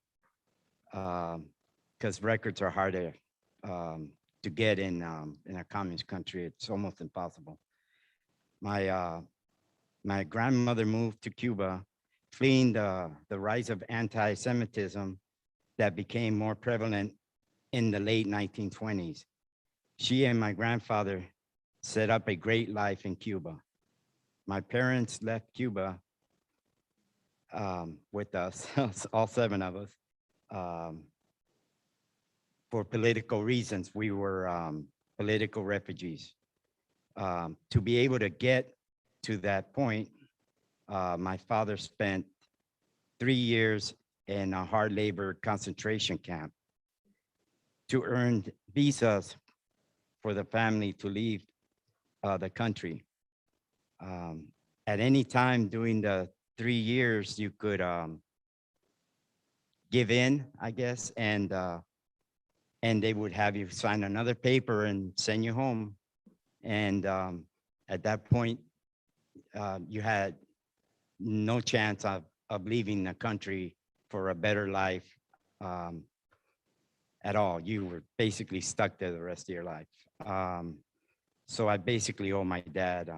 because records are harder to get in a communist country. It's almost impossible. My grandmother moved to Cuba, fleeing the rise of anti-Semitism that became more prevalent in the late 1920s. She and my grandfather set up a great life in Cuba. My parents left Cuba with us, all 7 of us, for political reasons. We were political refugees. To be able to get to that point, my father spent 3 years in a hard labor concentration camp to earn visas for the family to leave the country. At any time during the 3 years, you could give in, I guess, and they would have you sign another paper and send you home. And at that point, you had no chance of leaving the country for a better life at all. You were basically stuck there the rest of your life. So I basically owe my dad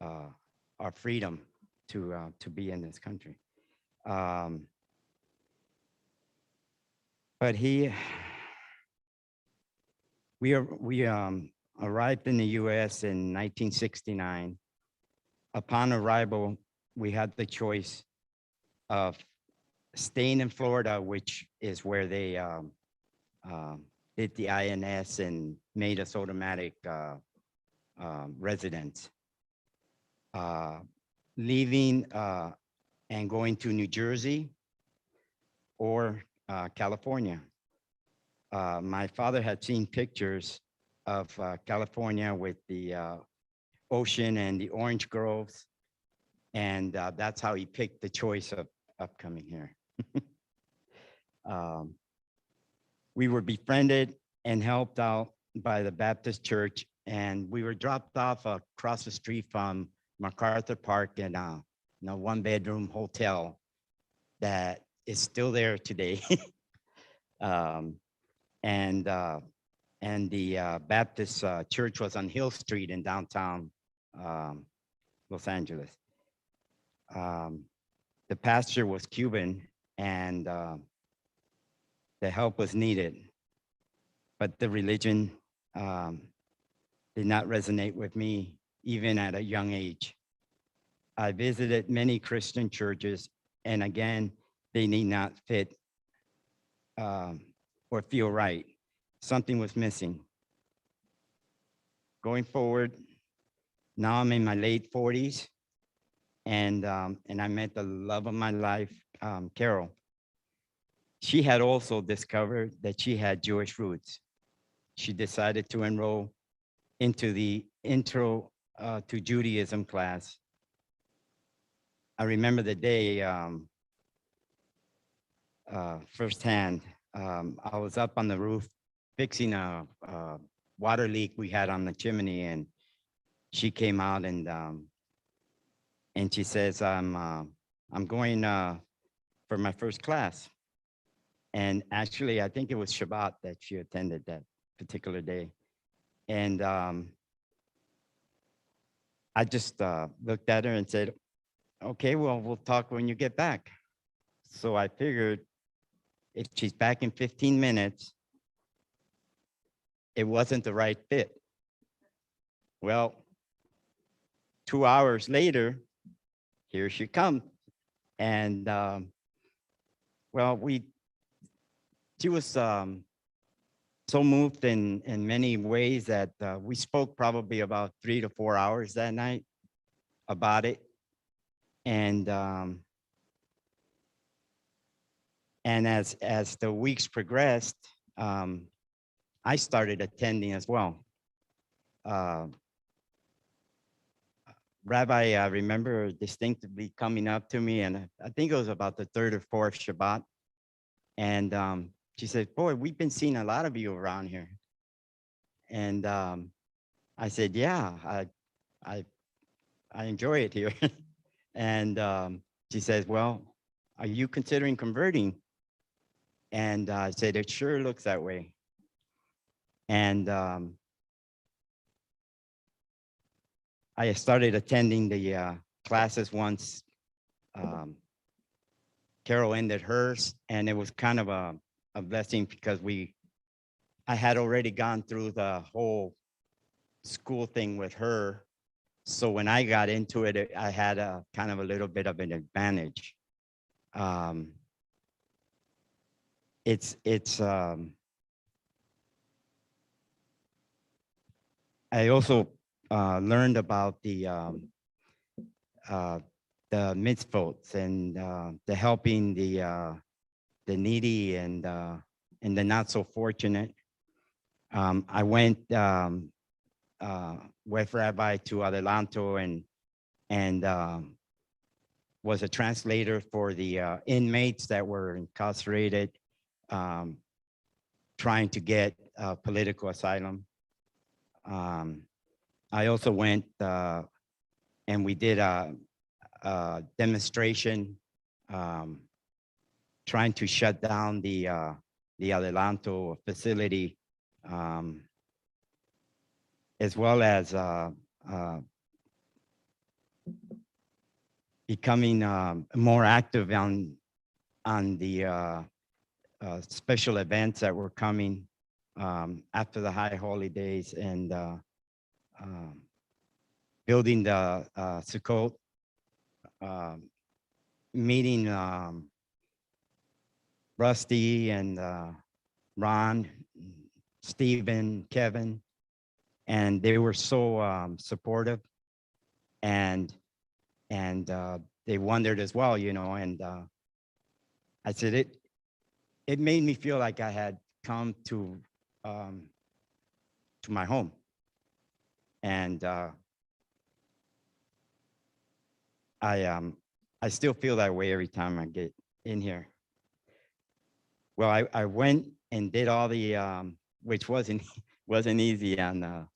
our freedom to be in this country. But we arrived in the U.S. in 1969. Upon arrival, we had the choice of staying in Florida, which is where they did the INS and made us automatic residents. Leaving and going to New Jersey or California. My father had seen pictures of California with the ocean and the orange groves, and that's how he picked the choice of coming here. We were befriended and helped out by the Baptist church, and we were dropped off across the street from MacArthur Park in a 1-bedroom hotel that is still there today. And the Baptist church was on Hill Street in downtown Los Angeles. The pastor was Cuban, and the help was needed, but the religion did not resonate with me even at a young age. I visited many Christian churches, and again, they need not fit or feel right. Something was missing. Going forward, now I'm in my late 40s, and I met the love of my life, Carol. She had also discovered that she had Jewish roots. She decided to enroll into the Intro to Judaism class. I remember the day firsthand. I was up on the roof fixing a water leak we had on the chimney, and she came out and she says, "I'm going for my first class." And actually, I think it was Shabbat that she attended that particular day. And I just looked at her and said, "Okay, well, we'll talk when you get back." So I figured if she's back in 15 minutes, it wasn't the right fit. Well, 2 hours later, here she comes. And well, she was so moved in many ways that we spoke probably about 3 to 4 hours that night about it. And as the weeks progressed, I started attending as well. Rabbi, I remember distinctively coming up to me, and I think it was about the third or fourth Shabbat. And she said, "Boy, we've been seeing a lot of you around here." And I said, "Yeah, I enjoy it here." And she says, "Well, are you considering converting?" And I said, "It sure looks that way." And I started attending the classes once Carol ended hers, and it was kind of a blessing because I had already gone through the whole school thing with her. So when I got into it, I had a kind of a little bit of an advantage. I also learned about the mitzvot and the helping the needy and the not so fortunate. I went with Rabbi to Adelanto and was a translator for the inmates that were incarcerated, trying to get political asylum. I also went and we did a demonstration trying to shut down the Adelanto facility, as well as becoming more active on the special events that were coming after the high holidays, and building the Sukkot, meeting Rusty and Ron, Stephen, Kevin, and they were so supportive, and they wondered as well, you know, and I said it made me feel like I had come to my home, and I still feel that way every time I get in here. Well, I went and did all the which wasn't easy on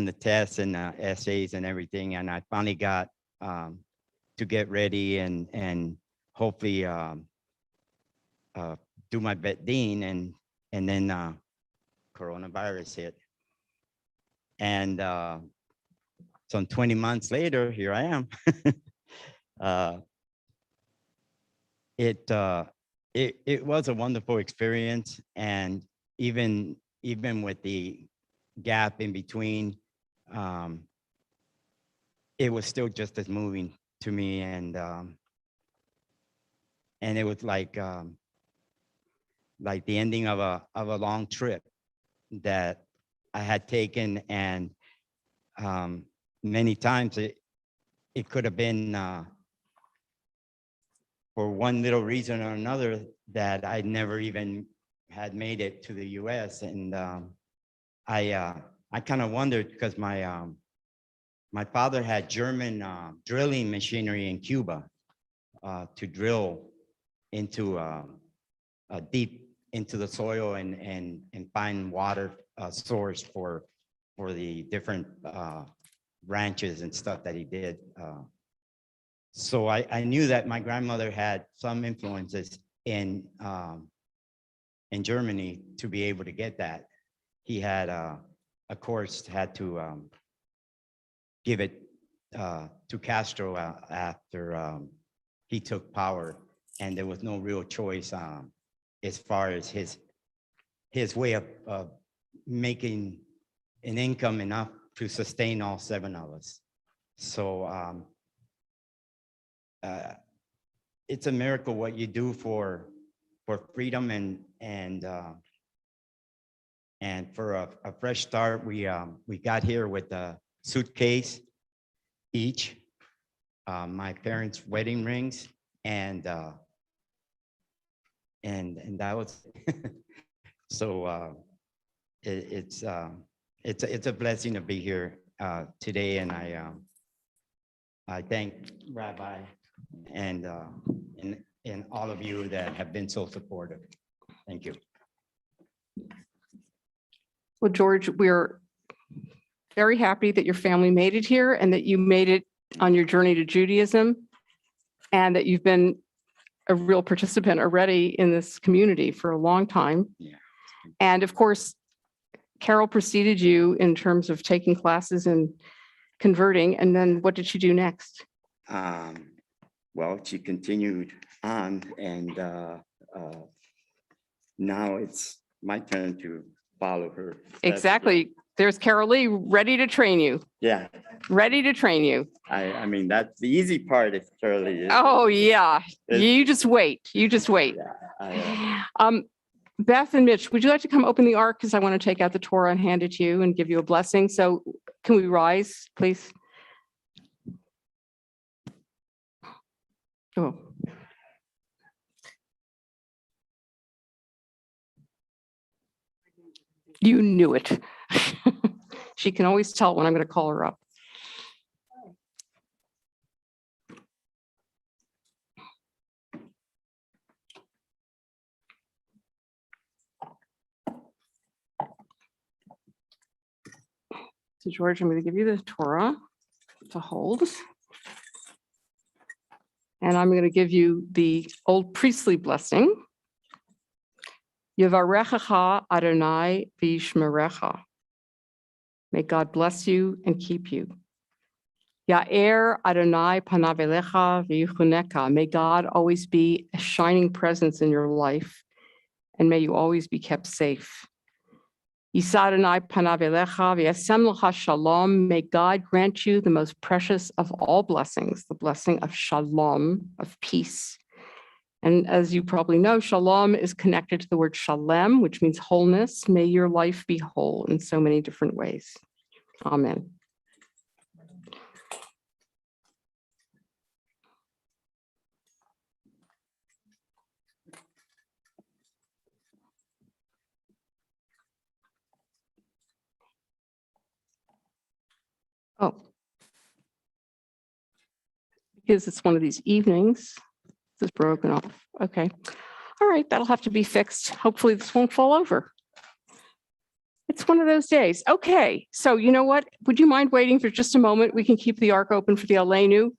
the tests and essays and everything, and I finally got to get ready and hopefully do my bet dean, and then coronavirus hit, and some 20 months later, here I am. It was a wonderful experience, and even with the gap in between, it was still just as moving to me, and it was like the ending of a long trip that I had taken, and many times it could have been for one little reason or another that I never even had made it to the U.S. And I kind of wondered, because my father had German drilling machinery in Cuba to drill into deep into the soil and find water source for the different ranches and stuff that he did. So I knew that my grandmother had some influences in Germany to be able to get that. He had, of course, had to give it to Castro after he took power, and there was no real choice as far as his way of making an income enough to sustain all 7 of us. So it's a miracle what you do for freedom and for a fresh start. We got here with a suitcase each, my parents' wedding rings, and that was so it's a blessing to be here today, and I thank Rabbi and all of you that have been so supportive. Thank you. Well, George, we're very happy that your family made it here and that you made it on your journey to Judaism, and that you've been a real participant already in this community for a long time. Yeah. And of course, Carol preceded you in terms of taking classes and converting. And then what did she do next? Well, she continued on, and now it's my turn to follow her. Exactly. There's Carol Lee ready to train you. Yeah, Ready to train you. I mean, that's the easy part, is Charlie. Oh, yeah. You just wait. You just wait. Yeah, Beth and Mitch, would you like to come open the ark? Because I want to take out the Torah and hand it to you and give you a blessing. So can we rise, please? Oh. You knew it. She can always tell when I'm going to call her up. So George, I'm going to give you the Torah to hold. And I'm going to give you the old priestly blessing. Yevarechecha Adonai v'yishmerecha. May God bless you and keep you. Ya'er Adonai panav elecha v'yichuneka. May God always be a shining presence in your life, and may you always be kept safe. Yisa Adonai panav elecha v'yasem lecha shalom. May God grant you the most precious of all blessings, the blessing of shalom, of peace. And as you probably know, shalom is connected to the word shalem, which means wholeness. May your life be whole in so many different ways. Amen. Oh. Because it's one of these evenings. This is broken off. Okay. All right, that'll have to be fixed. Hopefully this won't fall over. It's one of those days. Okay, so you know what? Would you mind waiting for just a moment? We can keep the ark open for the Aleinu.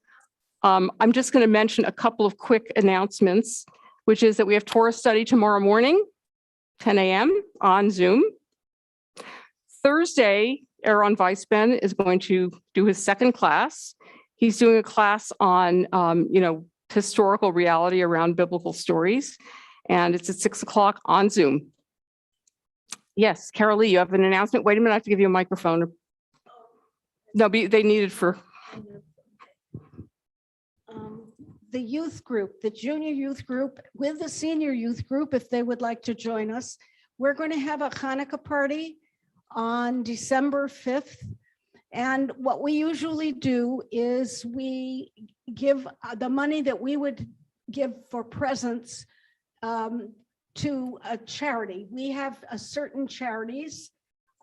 I'm just going to mention a couple of quick announcements, which is that we have Torah study tomorrow morning, 10 a.m. on Zoom. Thursday, Aaron Weisben is going to do his second class. He's doing a class on, historical reality around biblical stories, and it's at 6 o'clock on Zoom. Yes, Carol Lee, you have an announcement. Wait a minute, I have to give you a microphone. No, they needed for, The youth group, the junior youth group with the senior youth group, if they would like to join us. We're going to have a Hanukkah party on December 5th. And what we usually do is we give the money that we would give for presents to a charity. We have a certain charities.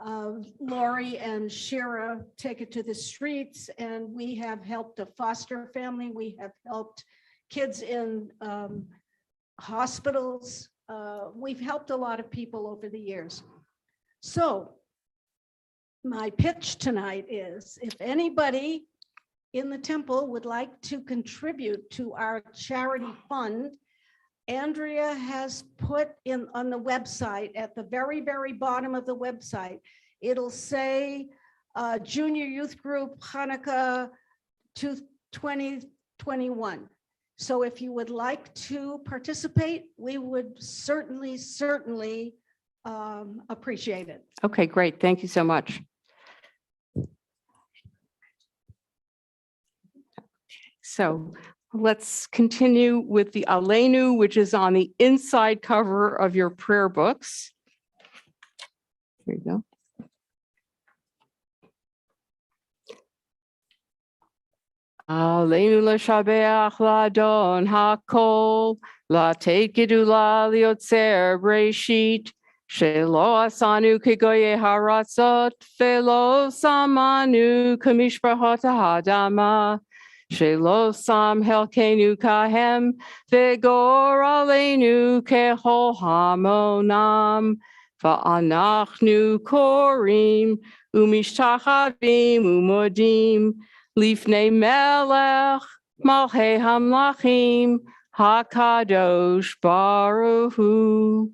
Lori and Shira take it to the streets, and we have helped a foster family. We have helped kids in hospitals. We've helped a lot of people over the years. So my pitch tonight is, if anybody in the temple would like to contribute to our charity fund, Andrea has put in on the website, at the very, very bottom of the website, it'll say Junior Youth Group Hanukkah 2021. So if you would like to participate, we would certainly appreciate it. okay, great. Thank you so much. So let's continue with the Aleinu, which is on the inside cover of your prayer books. Here you go. Aleinu l'shabeach la'adon ha'kol, la'teit gedula liotzer breshit, shelo asanu kegoye haratzot, velo samanu kamishbrachot ha'adama, shelo sam helkenu kahem, vegor aleinu kehol hamonam, va'anachnu korim, umishtachavim umodim, Lifnei melech, malchei hamlachim, hakadosh baruch hu,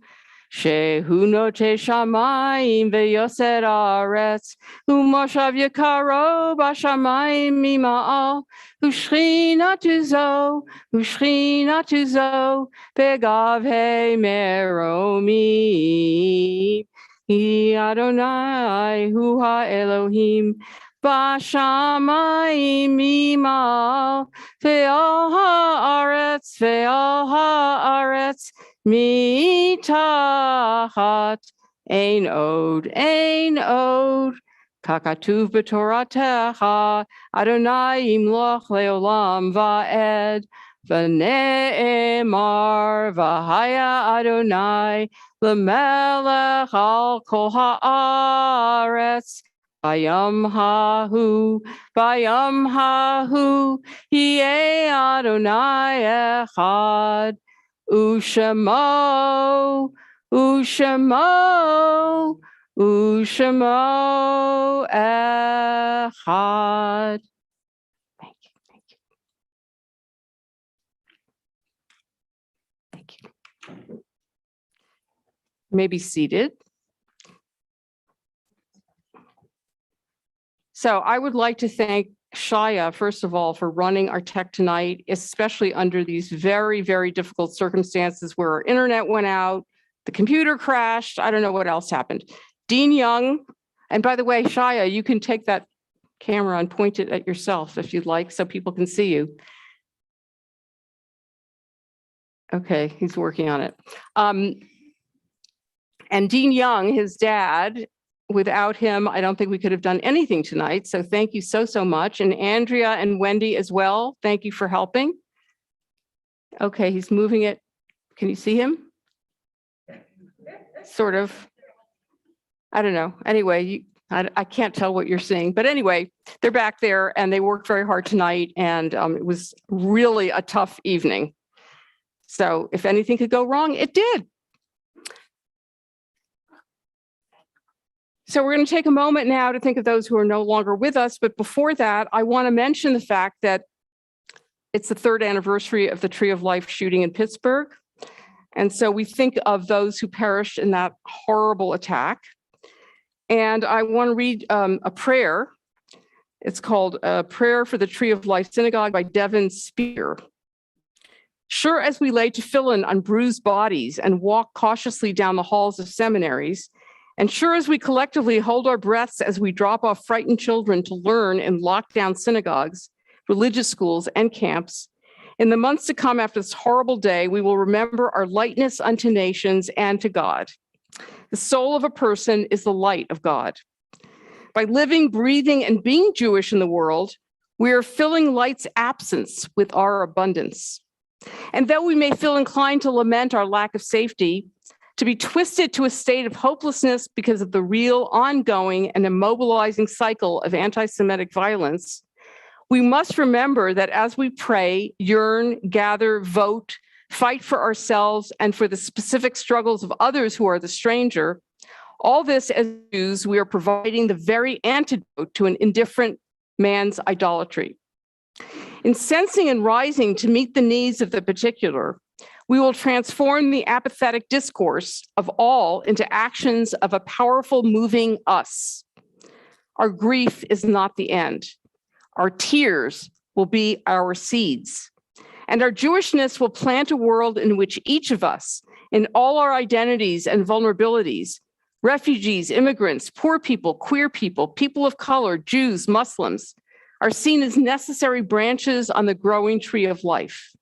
shehu note shamayim veyoser aretz, umoshav yakaro bashamayim mima'al, ushchinatu zo, begavhei meromim, Hi Adonai hu ha'Elohim, Bashamayim mimal, ve'al ha'aretz mitachat, ein od, kakatuv b'toratecha, Adonai imloch leolam va'ed, v'ne'emar v'haya Adonai, l'melech al kol ha'aretz, Bayam hahu, Yeh Adonai echad, Ushemo echad. Thank you. You may be seated. So I would like to thank Shaya, first of all, for running our tech tonight, especially under these very, very difficult circumstances where our internet went out, the computer crashed, I don't know what else happened. Dean Young, and by the way, Shaya, you can take that camera and point it at yourself if you'd like, so people can see you. Okay, he's working on it. And Dean Young, his dad, without him, I don't think we could have done anything tonight. So thank you so much. And Andrea and Wendy as well. Thank you for helping. Okay, he's moving it. Can you see him? Sort of. I don't know. Anyway, I can't tell what you're seeing. But anyway, they're back there and they worked very hard tonight. And it was really a tough evening. So if anything could go wrong, it did. So we're going to take a moment now to think of those who are no longer with us. But before that, I want to mention the fact that it's the 3rd anniversary of the Tree of Life shooting in Pittsburgh. And so we think of those who perished in that horrible attack. And I want to read a prayer. It's called A Prayer for the Tree of Life Synagogue by Devin Spear. Sure as we lay tefillin on bruised bodies and walk cautiously down the halls of seminaries, And sure as we collectively hold our breaths as we drop off frightened children to learn in lockdown synagogues, religious schools, and camps, in the months to come after this horrible day, we will remember our lightness unto nations and to God. The soul of a person is the light of God. By living, breathing, and being Jewish in the world, we are filling light's absence with our abundance. And though we may feel inclined to lament our lack of safety, to be twisted to a state of hopelessness because of the real, ongoing, and immobilizing cycle of anti-Semitic violence, we must remember that as we pray, yearn, gather, vote, fight for ourselves and for the specific struggles of others who are the stranger, all this as Jews, we are providing the very antidote to an indifferent man's idolatry. In sensing and rising to meet the needs of the particular, we will transform the apathetic discourse of all into actions of a powerful moving us. Our grief is not the end. Our tears will be our seeds. And our Jewishness will plant a world in which each of us, in all our identities and vulnerabilities, refugees, immigrants, poor people, queer people, people of color, Jews, Muslims, are seen as necessary branches on the growing tree of life.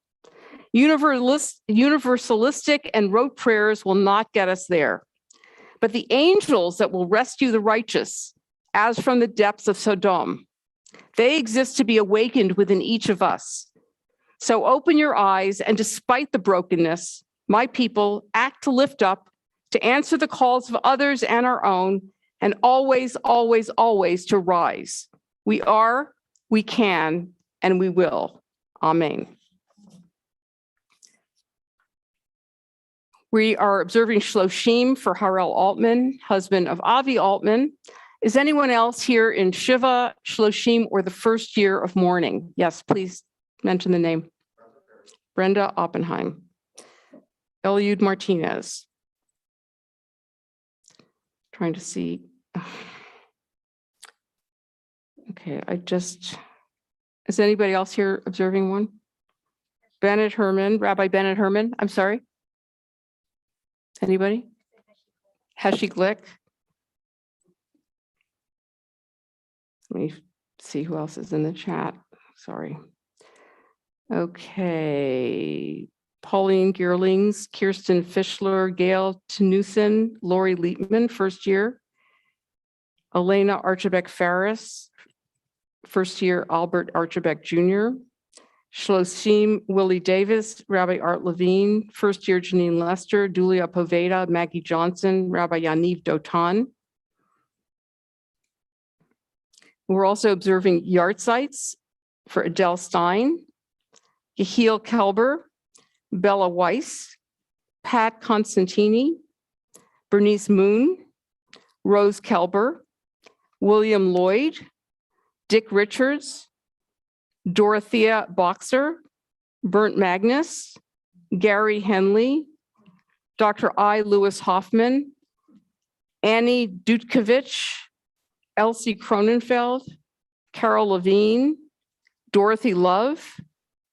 Universalistic and rote prayers will not get us there, but the angels that will rescue the righteous, as from the depths of Sodom, they exist to be awakened within each of us. So open your eyes, and despite the brokenness, my people, act to lift up, to answer the calls of others and our own, and always, always, always to rise. We are, we can, and we will. Amen. We are observing Shloshim for Harel Altman, husband of Avi Altman. Is anyone else here in Shiva, Shloshim, or the first year of mourning? Yes, please mention the name. Brenda Oppenheim. Eliud Martinez. Trying to see. Okay, is anybody else here observing one? Bennett Herman, Rabbi Bennett Herman, I'm sorry. Anybody? Heshi Glick. Let me see who else is in the chat. Sorry. Okay. Pauline Geerlings, Kirsten Fischler, Gail Tenusen, Lori Liepman, first year. Elena Archibek Farris, first year Albert Archibek Jr. Shloshim Willie Davis, Rabbi Art Levine, first year Janine Lester, Dulia Poveda, Maggie Johnson, Rabbi Yaniv Dotan. We're also observing yard sites for Adele Stein, Yehiel Kelber, Bella Weiss, Pat Constantini, Bernice Moon, Rose Kelber, William Lloyd, Dick Richards, Dorothea Boxer, Bernd Magnus, Gary Henley, Dr. I. Lewis Hoffman, Annie Dutkovich, Elsie Cronenfeld, Carol Levine, Dorothy Love,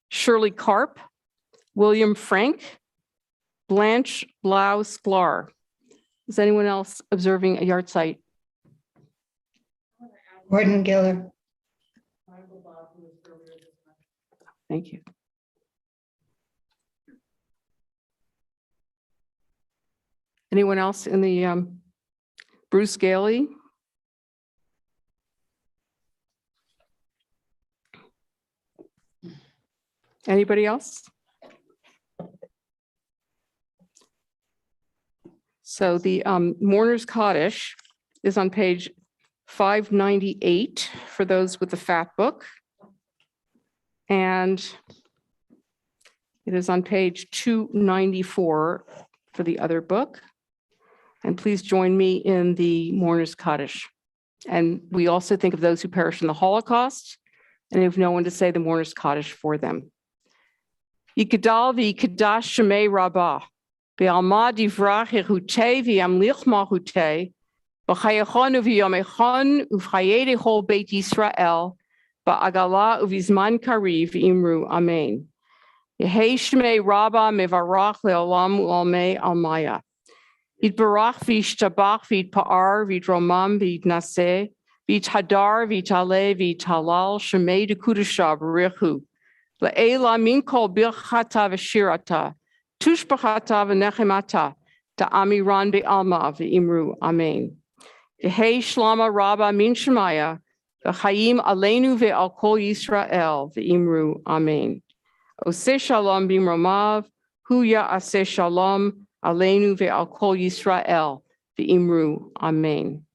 Shirley Karp, William Frank, Blanche Blau Sklar. Is anyone else observing a yard site? Gordon Giller. Thank you. Anyone else in the Bruce Gailey? Anybody else? So the Mourner's Kaddish is on page 598 for those with the fat book. And it is on page 294 for the other book. And please join me in the Mourner's Kaddish. And we also think of those who perished in the Holocaust and have no one to say the Mourner's Kaddish for them. Yikadal v'yikadash shemei rabbah, be'alma divrach yechutei v'yamlich malchutei, b'chayachon uv'yomechon uv'chayei dechol beit Yisrael, ba'agala uv'zman kariv imru amen. Yehei shmei rabbah mevarach le'olam u'almei almaya. Yitbarach v'yishtabach v'yitpa'ar v'yitromam v'yitnaseh v'yithadar v'yitale v'yitalal shemei dekudasha b'richu. Le'ela min kol birchata v'shirata tushbachata v'nechemata ta'amiran be'alma v'imru. Amen. Yehei shlama rabba min shemaya v'chaim aleinu ve'al kol Yisrael v'imru. Amen. Oseh shalom b'imromav hu ya'aseh shalom aleinu ve'al kol Yisrael v'imru. Amen.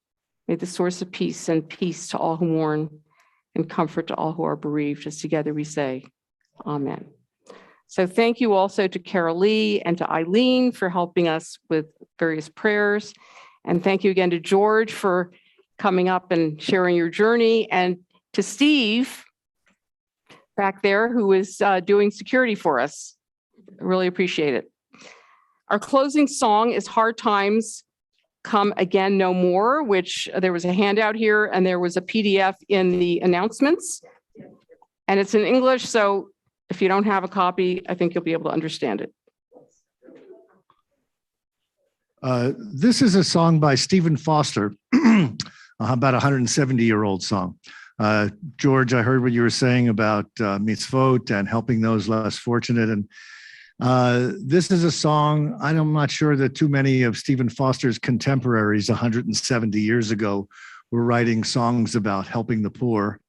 May the source of peace send peace to all who mourn and comfort to all who are bereaved. As together we say, Amen. So thank you also to Carol Lee and to Eileen for helping us with various prayers. And thank you again to George for coming up and sharing your journey, and to Steve back there who is doing security for us. I really appreciate it. Our closing song is Hard Times Come Again No More, which there was a handout here and there was a PDF in the announcements. And it's in English, so if you don't have a copy, I think you'll be able to understand it. This is a song by Stephen Foster, about a 170-year-old song. George, I heard what you were saying about mitzvot and helping those less fortunate. And this is a song, I'm not sure that too many of Stephen Foster's contemporaries 170 years ago were writing songs about helping the poor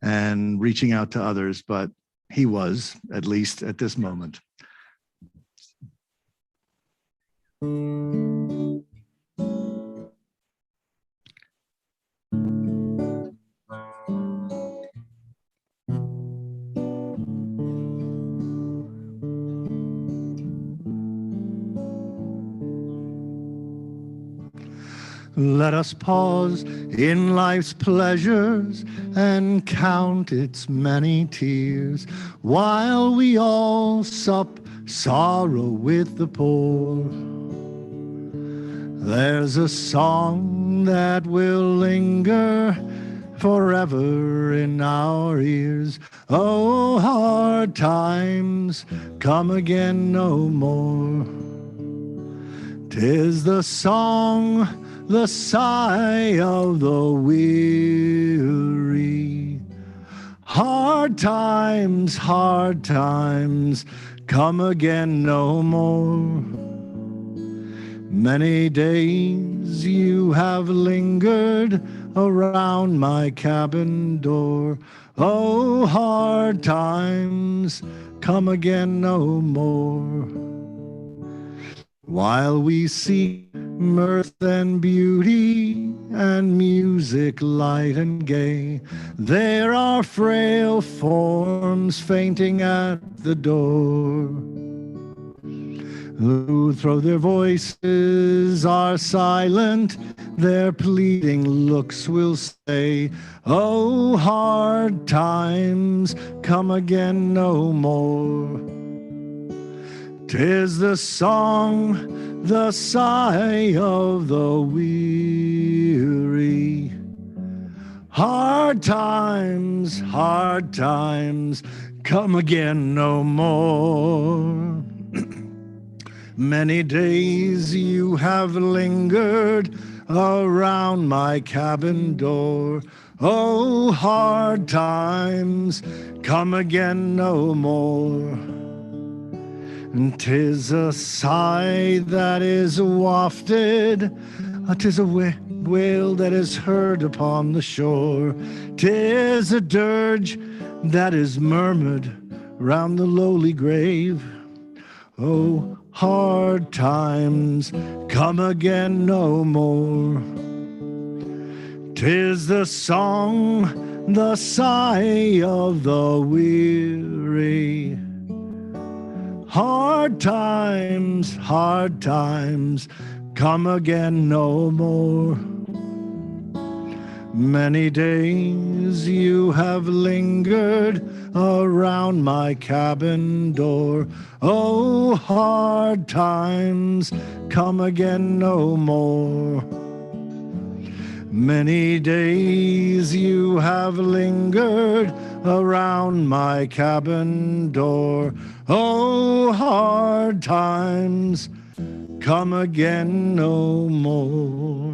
and reaching out to others, but he was, at least at this moment. Let us pause in life's pleasures and count its many tears, while we all sup sorrow with the poor. There's a song that will linger forever in our ears. Oh, hard times come again no more. 'Tis the song, the sigh of the weary. Hard times come again no more. Many days you have lingered around my cabin door. Oh, hard times come again no more. While we seek mirth and beauty and music light and gay, there are frail forms fainting at the door, who through their voices are silent, their pleading looks will say, oh, hard times come again no more. 'Tis the song, the sigh of the weary. Hard times come again no more. Many days you have lingered around my cabin door. Oh, hard times come again no more. 'Tis a sigh that is wafted, 'tis a wail that is heard upon the shore. 'Tis a dirge that is murmured round the lowly grave. Oh, hard times come again no more. 'Tis the song, the sigh of the weary. Hard times come again no more. Many days you have lingered around my cabin door. Oh, hard times come again no more. Many days you have lingered around my cabin door. Oh, hard times come again no more.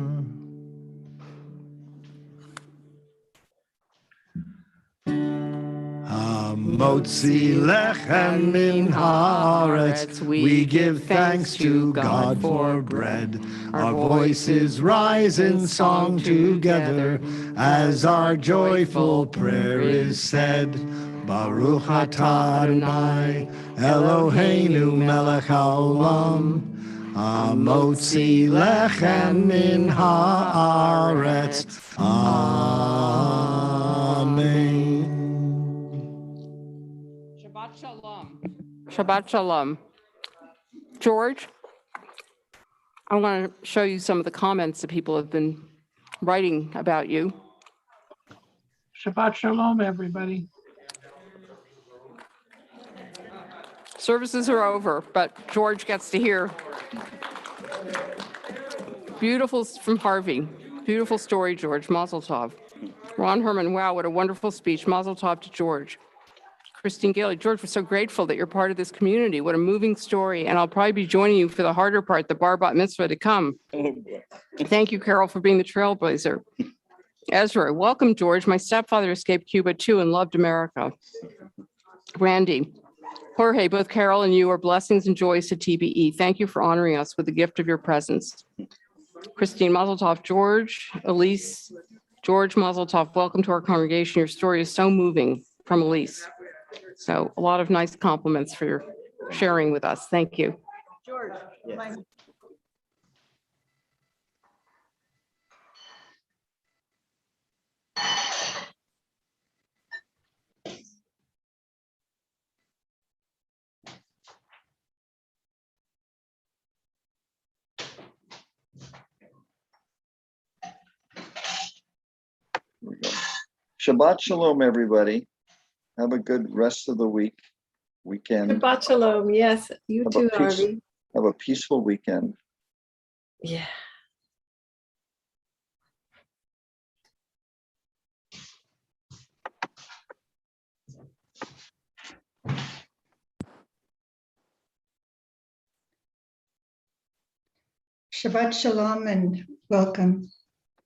Motzi lechem min haaretz, we give thanks to God for bread. Our voices rise in song together as our joyful prayer is said. Baruch atah Adonai Eloheinu melech haolam, Motzi lechem min haaretz. Amen. Shabbat shalom. Shabbat shalom. George, I want to show you some of the comments that people have been writing about you. Shabbat shalom, everybody. Services are over, but George gets to hear. Beautiful from Harvey. Beautiful story, George. Mazel tov. Ron Herman, wow, what a wonderful speech. Mazel tov to George. Christine Gailey, George, we're so grateful that you're part of this community. What a moving story. And I'll probably be joining you for the harder part, the bar bat mitzvah to come. Thank you, Carol, for being the trailblazer. Ezra, welcome, George. My stepfather escaped Cuba too and loved America. Randy, Jorge, both Carol and you are blessings and joys to TBE. Thank you for honoring us with the gift of your presence. Christine, Mazel tov. George, Elise, George, Mazel tov. Welcome to our congregation. Your story is so moving, from Elise. So a lot of nice compliments for your sharing with us. Thank you. George, Yes. Shabbat shalom, everybody. Have a good rest of the weekend. Shabbat shalom. Yes, you Have a too, peace- Harvey. Have a peaceful weekend. Yeah. Shabbat shalom and welcome.